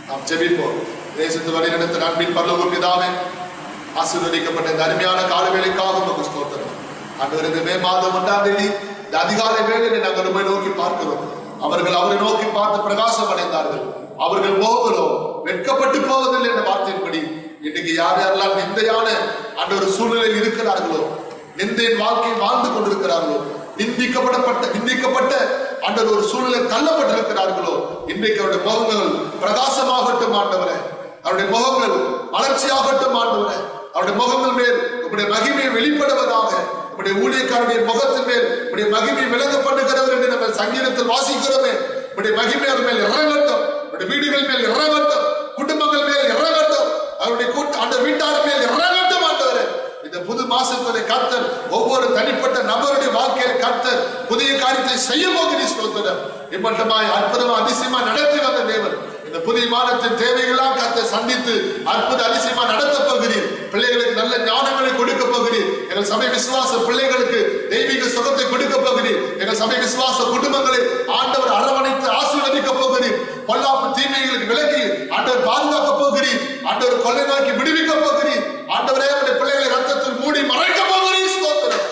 நாம் ஜெபிப்போம். தேசத்து வழி நடத்த அன்பின் பரலோக பிதாவே, ஆசீர்வதிக்கப்பட்ட இந்த அருமையான காலவேளைக்காக உமக்கு ஸ்தோத்திரம். ஆண்டவரே, இந்த மே மாதம் 1ஆம் தேதி இந்த அதிகாலை வேளையிலே நாங்கள் உம்மை நோக்கி பார்க்கிறோம். அவர்கள் அவரை நோக்கி பார்த்து பிரகாசம் அடைந்தார்கள். அவர்கள் முகங்களோ வெட்கப்பட்டு போவதில்லை என்ற வார்த்தையின்படி இன்னைக்கு யார் யாரெல்லாம் நிந்தையான அந்த ஒரு சூழ்நிலையில் இருக்கிறார்களோ, நிந்தையின் வாழ்க்கை வாழ்ந்து கொண்டிருக்கிறார்களோ, நிந்திக்கப்பட்ட அந்த ஒரு சூழ்நிலை தள்ளப்பட்டிருக்கிறார்களோ, இன்றைக்கு அவருடைய முகங்கள் பிரகாசமாகட்டும் ஆண்டவரே, அவருடைய முகங்கள் வளர்ச்சியாகட்டும் ஆண்டவரே, அவருடைய முகங்கள் மேல் உங்களுடைய மகிமையை வெளிப்படுவதாக. உடைய ஊழியக்காரருடைய முகத்தின் மேல் உடைய மகிமை விளங்கப்படுகிறவர் என்று நம்ம சங்கீதத்தில் வாசிக்கிறோமே. உடைய மகிமை அவர் மேல் இறங்கட்டும், உடைய வீடுகள் மேல் இறங்கட்டும், குடும்பங்கள் மேல் இறங்கட்டும், அவருடைய அந்த வீட்டார் மேல் இறங்கட்டும் ஆண்டவரே. இந்த புது மாசத்திலே கர்த்தர் ஒவ்வொரு தனிப்பட்ட நபருடைய வாழ்க்கையில் கர்த்தர் புதிய காரியத்தை செய்ய போகிற ஸ்தோத்திரம். இப்பட்டமாய் அற்புதமா அதிசயமா நடத்தி வந்த தேவன் இந்த புதிய மாதத்தின் தேவைகளாக கர்த்தர் சந்தித்து அற்புத அதிசயமா நடத்த போகிறீர். பிள்ளைகளுக்கு நல்ல ஞானங்களை கொடுக்க போகிறீர். எங்கள் சபை விசுவாச பிள்ளைகளுக்கு தெய்வீக சுகத்தை கொடுக்க போகிறீர். எங்கள் சபை விசுவாச குடும்பங்களை ஆண்டவர் அரவணைத்து ஆசீர்வதிக்க போகிறீர். பொல்லாப்பு தீமைகளுக்கு விலக்கி ஆண்டவர் பாதுகாக்க போகிறீர். ஆண்டவர் கொள்ளை நோக்கி விடுவிக்க போகிறீர். ஆண்டவரே, அவருடைய பிள்ளைகளை ரத்தத்தில் மூடி மறைக்க போகிறீர். ஸ்தோத்திரம்.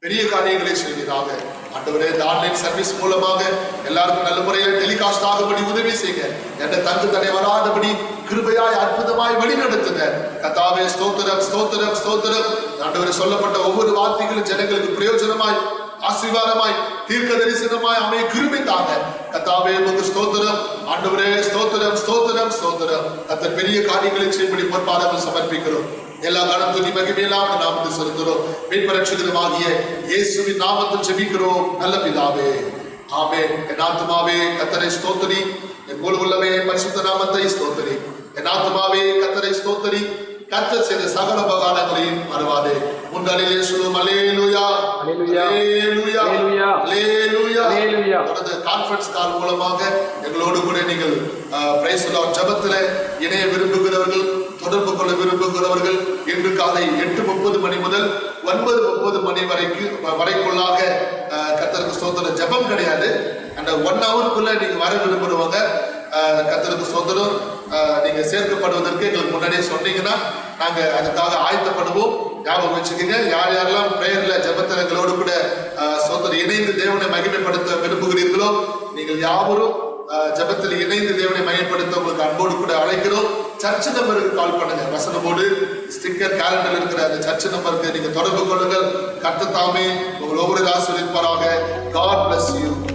பெரிய காரியங்களை செய்வதாக ஆண்டவரே, இந்த ஆன்லைன் சர்வீஸ் மூலமாக எல்லாருக்கும் நல்ல முறையில் டெலிகாஸ்ட் ஆகும்படி உதவி செய்யுங்க. என்ற தங்கு தடை வராதபடி கிருபையாய் அற்புதமாய் வழி நடத்துங்க கர்த்தாவே. ஸ்தோத்திரம், ஸ்தோத்திரம், ஸ்தோத்திரம். ஆண்டவரே, சொல்லப்பட்ட ஒவ்வொரு வார்த்தைகளும் ஜனங்களுக்கு பிரயோஜனமாய் ஆசீர்வாதமாய் தீர்க்க தரிசனமாய் அமைய கிருபை தாங்க கர்த்தாவே. உமக்கு ஸ்தோத்திரம் ஆண்டவரே. ஸ்தோத்திரம், ஸ்தோத்திரம், ஸ்தோத்திரம். கர்த்தர் பெரிய காரியங்களை செய்யும்படி பொற்பாதங்கள் சமர்ப்பிக்கிறோம். எல்லா கணத்தும் மகிமையெல்லாம் நாமத்தில் செலுத்துகிறோம். மீட்பரட்சகருமாகிய இயேசுவின் நாமத்தில் ஜெபிக்கிறோம் நல்ல பிதாவே, ஆமென். என் ஆத்துமாவே கர்த்தரை ஸ்தோத்திரி, என் முழு உள்ளமே பரிசுத்த நாமத்தை ஸ்தோத்திரி. என் ஆத்துமாவே கர்த்தரை ஸ்தோத்திரி, கர்த்தர் செய்த சகல உபகாரங்களையும் மறவாதே. முன்னாலே சொல்லும் அல்லேலூயா, அல்லேலூயா, அல்லேலூயா, அல்லேலூயா, அல்லேலூயா. தொடர்ந்து கான்ஃபரன்ஸ் கால் மூலமாக எங்களோடு கூட நீங்கள் பிரைஸ் தி லார்ட் ஜெபத்திலே இணைய விரும்புகிறவர்கள், தொடர்பு கொள்ள விரும்புகிறவர்கள் இன்று காலை 8:30 மணி முதல் 9:30 மணி வரைக்குள்ளாக கர்த்தருக்கு ஸ்தோத்திரம். ஜெபம் கிடையாது. அந்த 1 ஹவருக்குள்ள நீங்க வர விரும்புறவங்க கர்த்தருக்கு ஸ்தோத்திரம். நீங்க சேர்க்கப்படுவதற்கு எங்களுக்கு முன்னாடியே சொன்னீங்கன்னா நாங்க அதுக்காக ஆயத்தப்படுவோம். ஞாபகம் வச்சுக்கோங்க. யார் யாரெல்லாம் பிரேயர்ல ஜெபத்துல எங்களோடு கூட ஸ்தோத்திரம் இணைந்து தேவனை மகிமைப்படுத்த விரும்புகிறீர்களோ நீங்கள் யாவரும் ஜெபத்தில் இணைந்து தேவனை மகிமைப்படுத்த உங்களுக்கு அன்போடு கூட அழைக்கிறோம். சர்ச் நம்பருக்கு கால் பண்ணுங்க. வசனமோடு ஸ்டிக்கர் கேலண்டர் இருக்கிற அந்த சர்ச் நம்பருக்கு நீங்க தொடர்பு கொள்ளுங்கள். கர்த்தர் தாமே உங்கள் ஒவ்வொரு ஆசீர்வதிப்பாராக. God bless you.